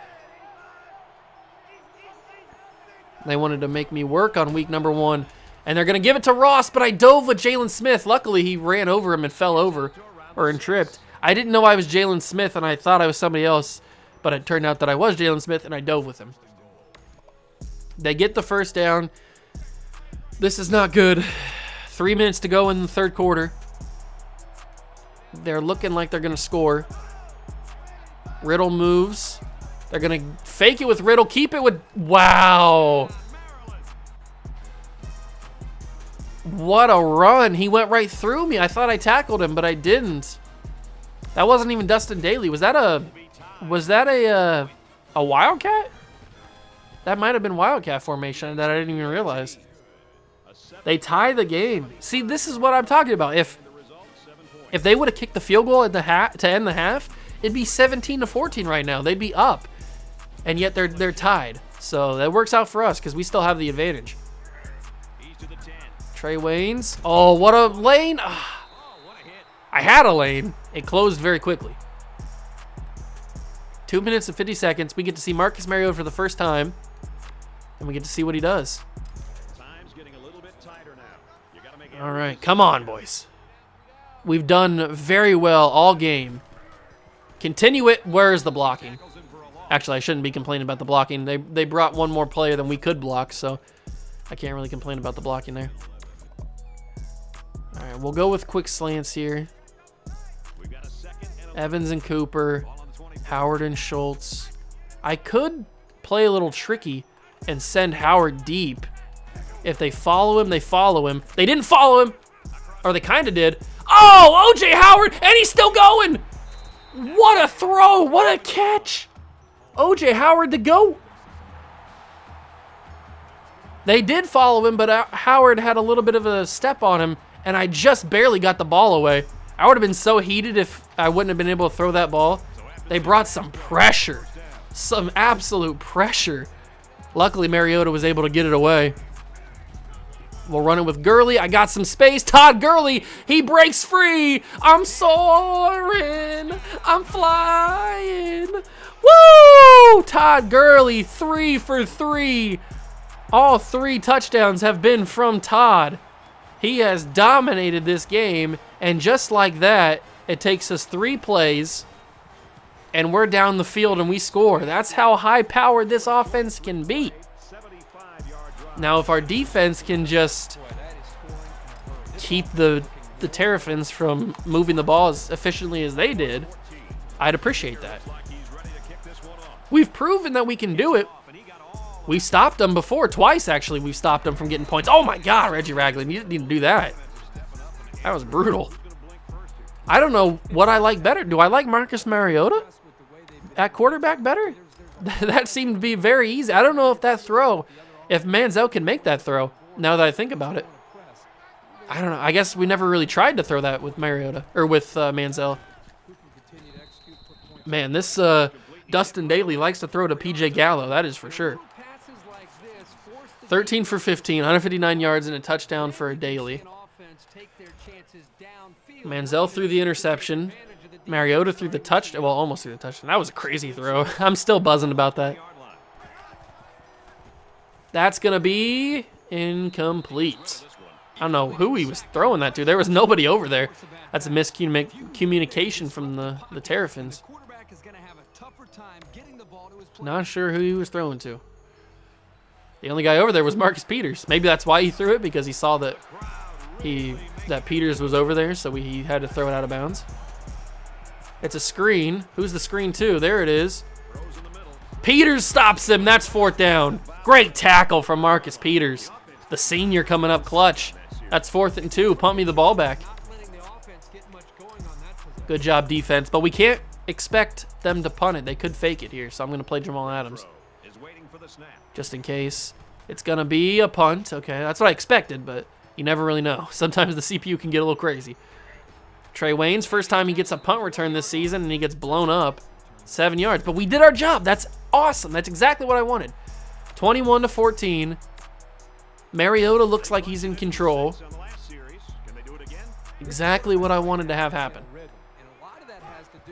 They wanted to make me work on week number 1. And they're going to give it to Ross, but I dove with Jalen Smith. Luckily, he ran over him and fell over and tripped. I didn't know I was Jalen Smith, and I thought I was somebody else, but it turned out that I was Jalen Smith, and I dove with him. They get the first down. This is not good. 3 minutes to go in the 3rd quarter. They're looking like they're going to score. Riddle moves. They're going to fake it with Riddle. Keep it with... Wow. What a run. He went right through me. I thought I tackled him, but I didn't. That wasn't even Dustin Daly. Was that a Wildcat? That might have been Wildcat formation that I didn't even realize. They tie the game. See, this is what I'm talking about. If they would have kicked the field goal at the to end the half, it'd be 17-14 right now. They'd be up. And yet they're tied. So that works out for us because we still have the advantage. Trey Waynes. Oh, what a lane. I had a lane. It closed very quickly. 2 minutes and 50 seconds. We get to see Marcus Mariota for the first time. And we get to see what he does. All right. Come on, boys. We've done very well all game. Continue it. Where is the blocking? Actually, I shouldn't be complaining about the blocking. They brought one more player than we could block, so I can't really complain about the blocking there. All right, we'll go with quick slants here. Evans and Cooper, Howard and Schultz. I could play a little tricky and send Howard deep. If they follow him, they follow him. They didn't follow him, or they kind of did. Oh, O.J. Howard, and he's still going. What a throw, what a catch. O.J. Howard to go. They did follow him, but Howard had a little bit of a step on him, and I just barely got the ball away. I would have been so heated if I wouldn't have been able to throw that ball. They brought some pressure, some absolute pressure. Luckily, Mariota was able to get it away. We'll run it with Gurley. I got some space. Todd Gurley, he breaks free. I'm soaring. I'm flying. Woo! Todd Gurley, 3 for 3. All 3 touchdowns have been from Todd. He has dominated this game, and just like that, it takes us 3 plays, and we're down the field and we score. That's how high-powered this offense can be. Now, if our defense can just keep the Terrapins from moving the ball as efficiently as they did, I'd appreciate that. We've proven that we can do it. We stopped them before. Twice, actually, we've stopped them from getting points. Oh, my God, Reggie Ragland. You didn't need to do that. That was brutal. I don't know what I like better. Do I like Marcus Mariota at quarterback better? That seemed to be very easy. I don't know if that throw, if Manziel can make that throw, now that I think about it. I don't know. I guess we never really tried to throw that with Mariota, or with Manziel. Man, this Dustin Daly likes to throw to P.J. Gallo. That is for sure. 13 for 15, 159 yards and a touchdown for Daly. Manziel threw the interception. Mariota threw the touchdown. Well, almost threw the touchdown. That was a crazy throw. I'm still buzzing about that. That's going to be incomplete. I don't know who he was throwing that to. There was nobody over there. That's a miscommunication from the Terrapins. Not sure who he was throwing to. The only guy over there was Marcus Peters. Maybe that's why he threw it, because he saw that Peters was over there, so he had to throw it out of bounds. It's a screen. Who's the screen to? There it is. Peters stops him. That's 4th down. Great tackle from Marcus Peters. The senior coming up clutch. That's 4th and 2. Pump me the ball back. Good job, defense. But we can't expect them to punt it. They could fake it here, so I'm going to play Jamal Adams. Just in case. It's going to be a punt. Okay, that's what I expected, but you never really know. Sometimes the CPU can get a little crazy. Trey Wayne's first time he gets a punt return this season, and he gets blown up. 7 yards. But we did our job. That's awesome. That's exactly what I wanted. 21-14. Mariota looks like he's in control. Exactly what I wanted to have happen.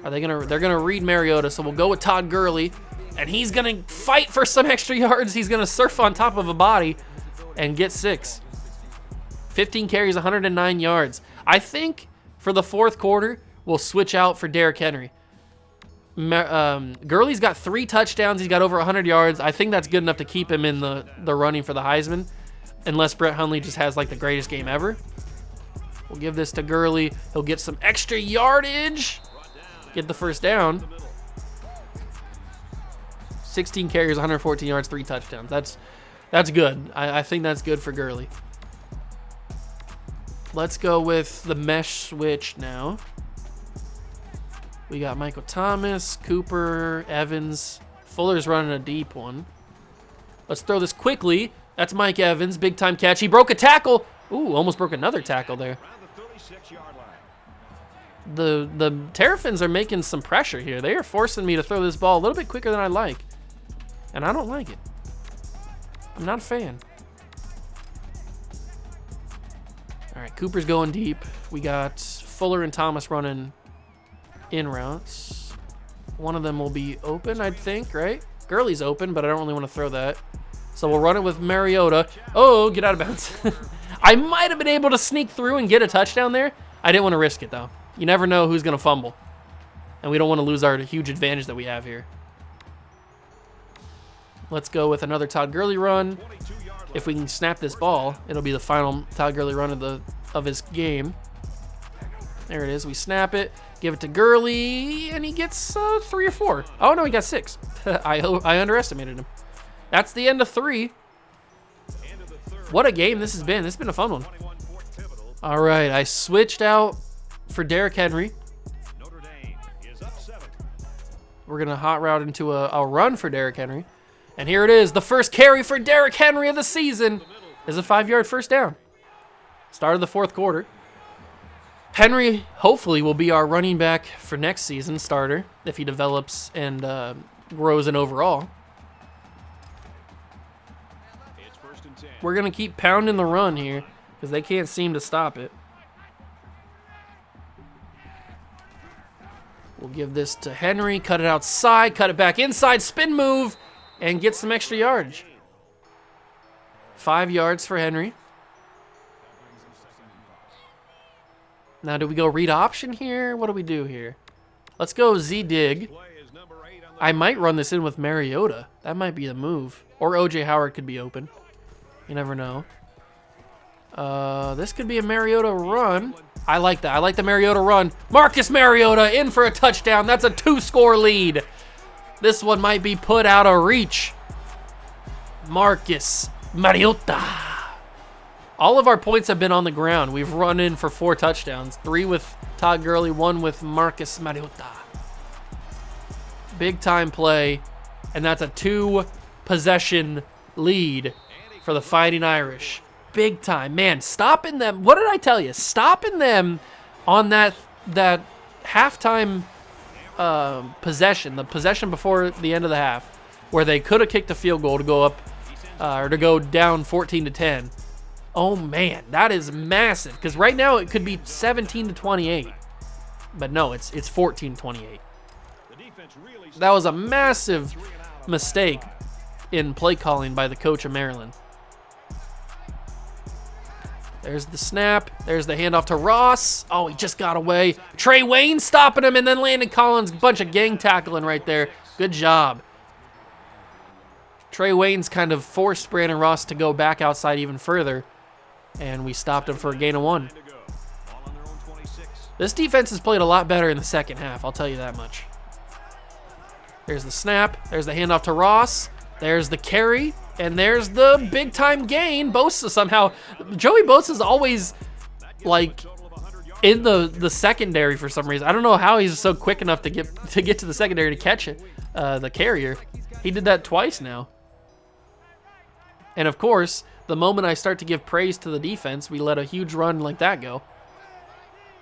They're gonna read Mariota, so we'll go with Todd Gurley, and he's gonna fight for some extra yards. He's gonna surf on top of a body and get 6. 15 carries, 109 yards. I think for the 4th quarter, we'll switch out for Derrick Henry. Gurley's got 3 touchdowns. He's got over 100 yards. I think that's good enough to keep him in the running for the Heisman, unless Brett Hundley just has like the greatest game ever. We'll give this to Gurley. He'll get some extra yardage. Get the first down. 16 carries, 114 yards, 3 touchdowns. That's good. I think that's good for Gurley. Let's go with the mesh switch now. We got Michael Thomas, Cooper, Evans. Fuller's running a deep one. Let's throw this quickly. That's Mike Evans. Big time catch. He broke a tackle. Ooh, almost broke another tackle there. The Terrapins are making some pressure here. They are forcing me to throw this ball a little bit quicker than I like. And I don't like it. I'm not a fan. All right, Cooper's going deep. We got Fuller and Thomas running in routes. One of them will be open, I think, right? Gurley's open, but I don't really want to throw that. So we'll run it with Mariota. Oh, get out of bounds. I might have been able to sneak through and get a touchdown there. I didn't want to risk it, though. You never know who's going to fumble. And we don't want to lose our huge advantage that we have here. Let's go with another Todd Gurley run. If we can snap this ball, it'll be the final Todd Gurley run of his game. There it is. We snap it, give it to Gurley, and he gets 3 or 4. Oh, no, he got 6. I underestimated him. That's the end of 3. What a game this has been. This has been a fun one. All right, I switched out for Derrick Henry. We're going to hot route into a run for Derrick Henry. And here it is. The first carry for Derrick Henry of the season is a 5-yard first down. Start of the 4th quarter. Henry, hopefully, will be our running back for next season, starter, if he develops and grows in overall. We're going to keep pounding the run here because they can't seem to stop it. We'll give this to Henry, cut it outside, cut it back inside, spin move, and get some extra yardage. 5 yards for Henry. Now, do we go read option here? What do we do here? Let's go Z-dig. I might run this in with Mariota. That might be the move. Or O.J. Howard could be open. You never know. This could be a Mariota run. I like that. I like the Mariota run. Marcus Mariota in for a touchdown. That's a 2-score lead. This one might be put out of reach. Marcus Mariota. All of our points have been on the ground. We've run in for 4 touchdowns. 3 with Todd Gurley, 1 with Marcus Mariota. Big time play. And that's a 2-possession lead for the Fighting Irish. Big time. Man, stopping them. What did I tell you? Stopping them on that halftime possession, the possession before the end of the half, where they could have kicked a field goal to go up or to go down 14-10. Oh man, that is massive, because right now it could be 17-28, but no, it's 14-28. That was a massive mistake in play calling by the coach of Maryland. There's the snap. There's the handoff to Ross. Oh, he just got away. Trey Wayne stopping him, and then Landon Collins, bunch of gang tackling right there. Good job. Trey Wayne's kind of forced Brandon Ross to go back outside even further, and we stopped him for a gain of 1. This defense has played a lot better in the second half, I'll tell you that much. There's the snap. There's the handoff to Ross. There's the carry. And there's the big-time gain. Bosa somehow. Joey Bosa's always, like, in the secondary for some reason. I don't know how he's so quick enough to get to the secondary to catch it, the carrier. He did that twice now. And, of course, the moment I start to give praise to the defense, we let a huge run like that go.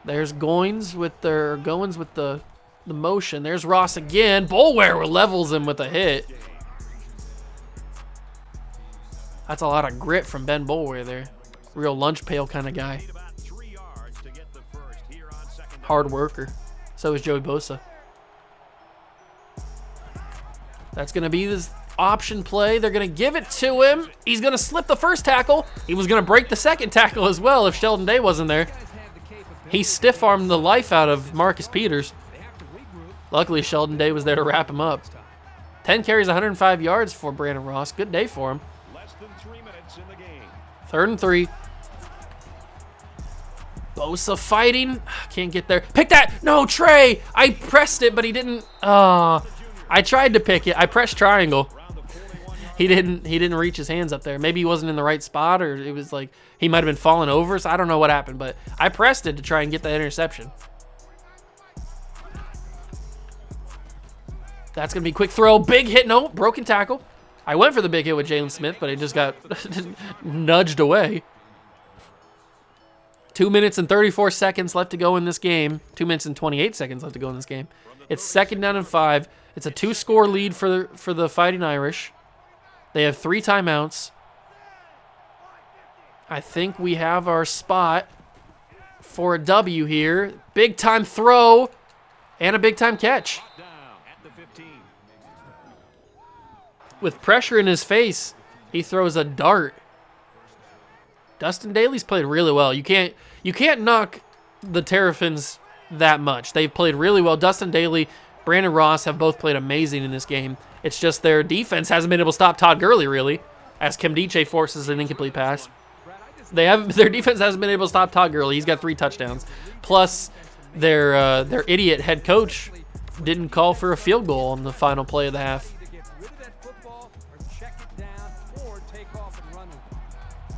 There's Goins with the motion. There's Ross again. Boulware levels him with a hit. That's a lot of grit from Ben Boulware there. Real lunch pail kind of guy. Hard worker. So is Joey Bosa. That's going to be this option play. They're going to give it to him. He's going to slip the first tackle. He was going to break the second tackle as well if Sheldon Day wasn't there. He stiff-armed the life out of Marcus Peters. Luckily, Sheldon Day was there to wrap him up. 10 carries, 105 yards for Brandon Ross. Good day for him. 3rd and 3. Bosa fighting. Can't get there. Pick that. No, Trey. I pressed it, but he didn't. I tried to pick it. I pressed triangle. He didn't reach his hands up there. Maybe he wasn't in the right spot, or it was like he might have been falling over. So I don't know what happened, but I pressed it to try and get that interception. That's going to be a quick throw. Big hit. No, broken tackle. I went for the big hit with Jalen Smith, but it just got nudged away. 2 minutes and 34 seconds left to go in this game. 2 minutes and 28 seconds left to go in this game. It's 2nd down and 5. It's a 2-score lead for the Fighting Irish. They have 3 timeouts. I think we have our spot for a W here. Big-time throw and a big-time catch. With pressure in his face, he throws a dart. Dustin Daly's played really well. You can't knock the Terrapins that much. They've played really well. Dustin Daly, Brandon Ross have both played amazing in this game. It's just their defense hasn't been able to stop Todd Gurley, really, as Kemdiche forces an incomplete pass. Their defense hasn't been able to stop Todd Gurley. He's got 3 touchdowns. Plus, their idiot head coach didn't call for a field goal on the final play of the half.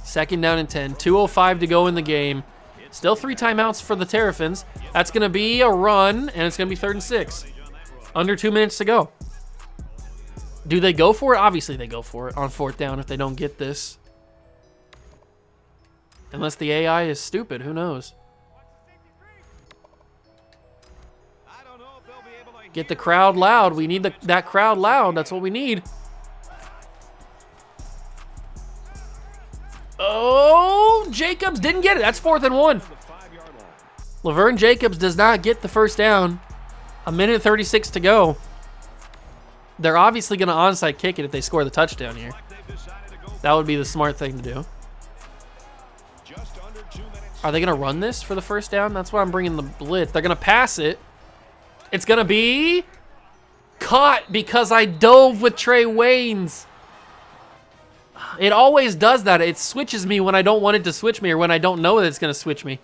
2nd down and 10. 2:05 to go in the game. Still 3 timeouts for the Terrapins. That's going to be a run, and it's going to be 3rd and 6. Under 2 minutes to go. Do they go for it? Obviously they go for it on 4th down if they don't get this. Unless the AI is stupid. Who knows? Get the crowd loud. We need that crowd loud. That's what we need. Oh, Jacobs didn't get it. That's 4th and 1. Laverne Jacobs does not get the first down. 1:36 to go. They're obviously going to onside kick it if they score the touchdown here. That would be the smart thing to do. Are they going to run this for the first down? That's why I'm bringing the blitz. They're going to pass it. It's going to be caught because I dove with Trey Waynes. It always does that. It switches me when I don't want it to switch me or when I don't know that it's going to switch me.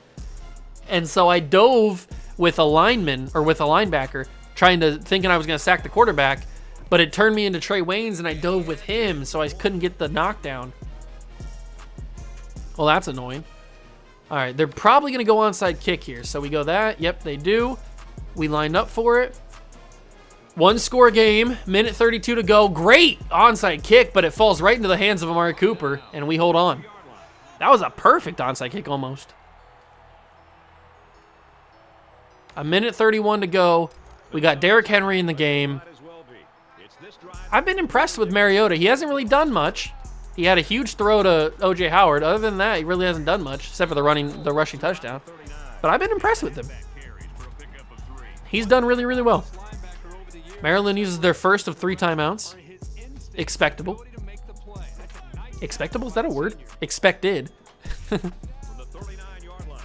And so I dove with a lineman or with a linebacker thinking I was going to sack the quarterback, but it turned me into Trey Waynes and I dove with him, so I couldn't get the knockdown. Well, that's annoying. All right, they're probably going to go onside kick here. So we go that. Yep, they do. We lined up for it. One-score game, minute 32 to go. Great onside kick, but it falls right into the hands of Amari Cooper, and we hold on. That was a perfect onside kick almost. A minute 31 to go. We got Derrick Henry in the game. I've been impressed with Mariota. He hasn't really done much. He had a huge throw to O.J. Howard. Other than that, he really hasn't done much, except for the rushing touchdown. But I've been impressed with him. He's done really, really well. Maryland uses their first of 3 timeouts. Expectable. Expectable? Is that a word? Expected.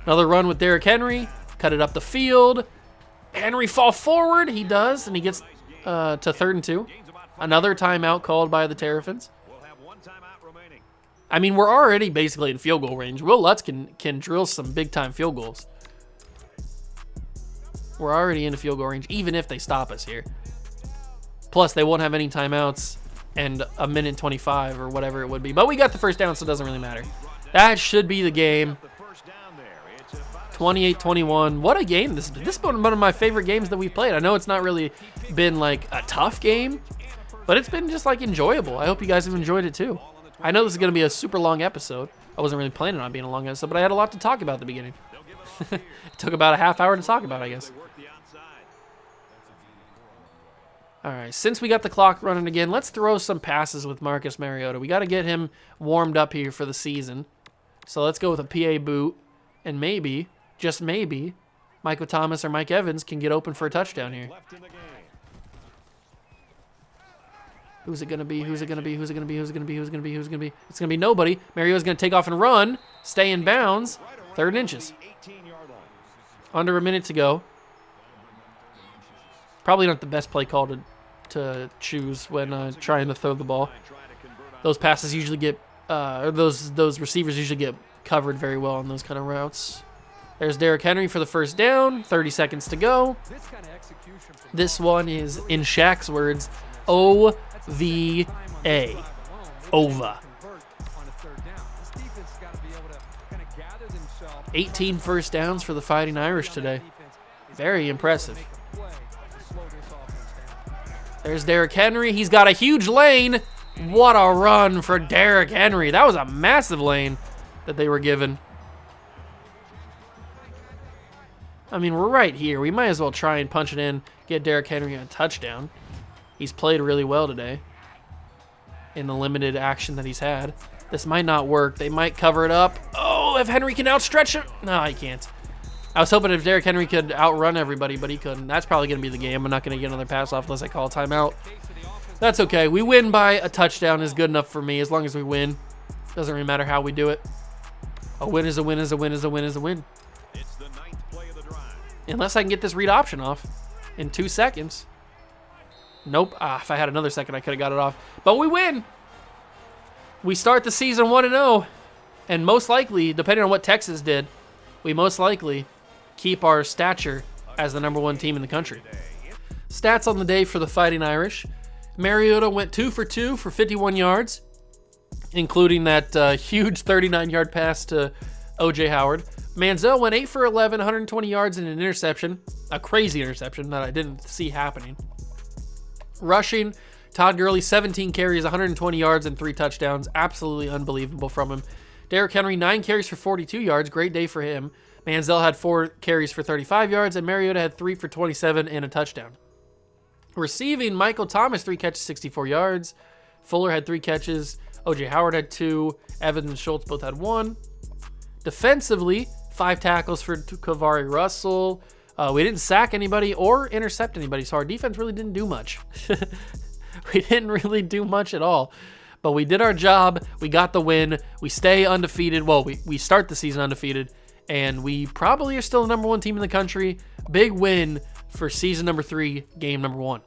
Another run with Derrick Henry. Cut it up the field. Henry fall forward. He does, and he gets to 3rd and 2. Another timeout called by the Terrapins. I mean, we're already basically in field goal range. Will Lutz can drill some big-time field goals. We're already in field goal range, even if they stop us here. Plus, they won't have any timeouts and a minute 25 or whatever it would be. But we got the first down, so it doesn't really matter. That should be the game. 28-21. What a game. This has been one of my favorite games that we've played. I know it's not really been like a tough game, but it's been just like enjoyable. I hope you guys have enjoyed it too. I know this is going to be a super long episode. I wasn't really planning on being a long episode, but I had a lot to talk about at the beginning. It took about a half hour to talk about, I guess. All right, since we got the clock running again, let's throw some passes with Marcus Mariota. We got to get him warmed up here for the season. So let's go with a PA boot, and maybe, just maybe, Michael Thomas or Mike Evans can get open for a touchdown here. Who's it going to be? Who's it going to be? Who's it going to be? Who's it going to be? Who's it going to be? Who's it going to be? It's going to be nobody. Mariota's going to take off and run, stay in bounds, 3rd inches. Under a minute to go. Probably not the best play call to choose when trying to throw the ball. Those passes usually get, or those receivers usually get covered very well on those kind of routes. There's Derrick Henry for the first down. 30 seconds to go. This one is, in Shaq's words, O-V-A. Ova. 18 first downs for the Fighting Irish today. Very impressive. There's Derrick Henry. He's got a huge lane. What a run for Derrick Henry. That was a massive lane that they were given. I mean, we're right here. We might as well try and punch it in, get Derrick Henry a touchdown. He's played really well today in the limited action that he's had. This might not work. They might cover it up. Oh, if Henry can outstretch it. No, he can't. I was hoping if Derrick Henry could outrun everybody, but he couldn't. That's probably going to be the game. I'm not going to get another pass off unless I call a timeout. That's okay. We win by a touchdown is good enough for me as long as we win. Doesn't really matter how we do it. A win is a win is a win is a win is a win. Unless I can get this read option off in 2 seconds. Nope. If I had another second, I could have got it off. But we win. We start the season 1-0. And most likely, depending on what Texas did, we most likely keep our stature as the #1 team in the country. Stats on the day for the Fighting Irish. Mariota went 2 for 2 for 51 yards, including that huge 39-yard pass to O.J. Howard. Manziel went 8 for 11, 120 yards and an interception. A crazy interception that I didn't see happening. Rushing, Todd Gurley, 17 carries, 120 yards and 3 touchdowns. Absolutely unbelievable from him. Derrick Henry, 9 carries for 42 yards. Great day for him. Manziel had 4 carries for 35 yards, and Mariota had 3 for 27 and a touchdown. Receiving, Michael Thomas, 3 catches, 64 yards. Fuller had 3 catches. O.J. Howard had 2. Evans and Schultz both had 1. Defensively, 5 tackles for Kavari Russell. We didn't sack anybody or intercept anybody, so our defense really didn't do much. We didn't really do much at all. But we did our job. We got the win. We stay undefeated. Well, we start the season undefeated. And we probably are still the #1 team in the country. Big win for season number 3, game number 1.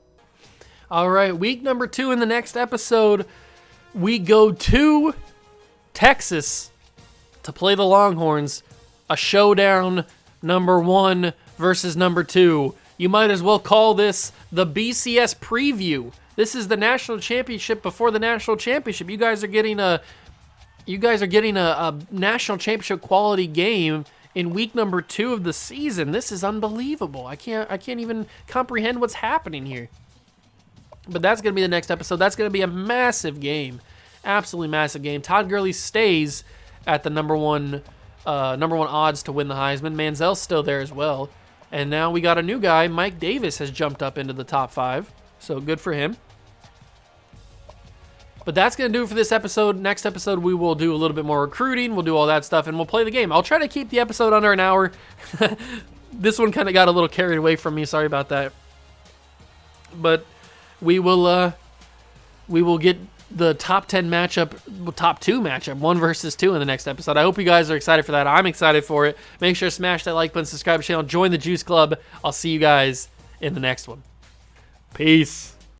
All right, week number 2 in the next episode, we go to Texas to play the Longhorns. A showdown, #1 versus #2. You might as well call this the BCS preview. This is the national championship before the national championship. You guys are getting a national championship quality game in week number 2 of the season. This is unbelievable. I can't even comprehend what's happening here. But that's going to be the next episode. That's going to be a massive game. Absolutely massive game. Todd Gurley stays at the number one odds to win the Heisman. Manziel's still there as well. And now we got a new guy. Mike Davis has jumped up into the top 5. So good for him. But that's going to do it for this episode. Next episode, we will do a little bit more recruiting. We'll do all that stuff, and we'll play the game. I'll try to keep the episode under an hour. This one kind of got a little carried away from me. Sorry about that. But we will get the top 10 matchup, top 2 matchup, 1 versus 2 in the next episode. I hope you guys are excited for that. I'm excited for it. Make sure to smash that like button, subscribe to the channel, join the Juice Club. I'll see you guys in the next one. Peace.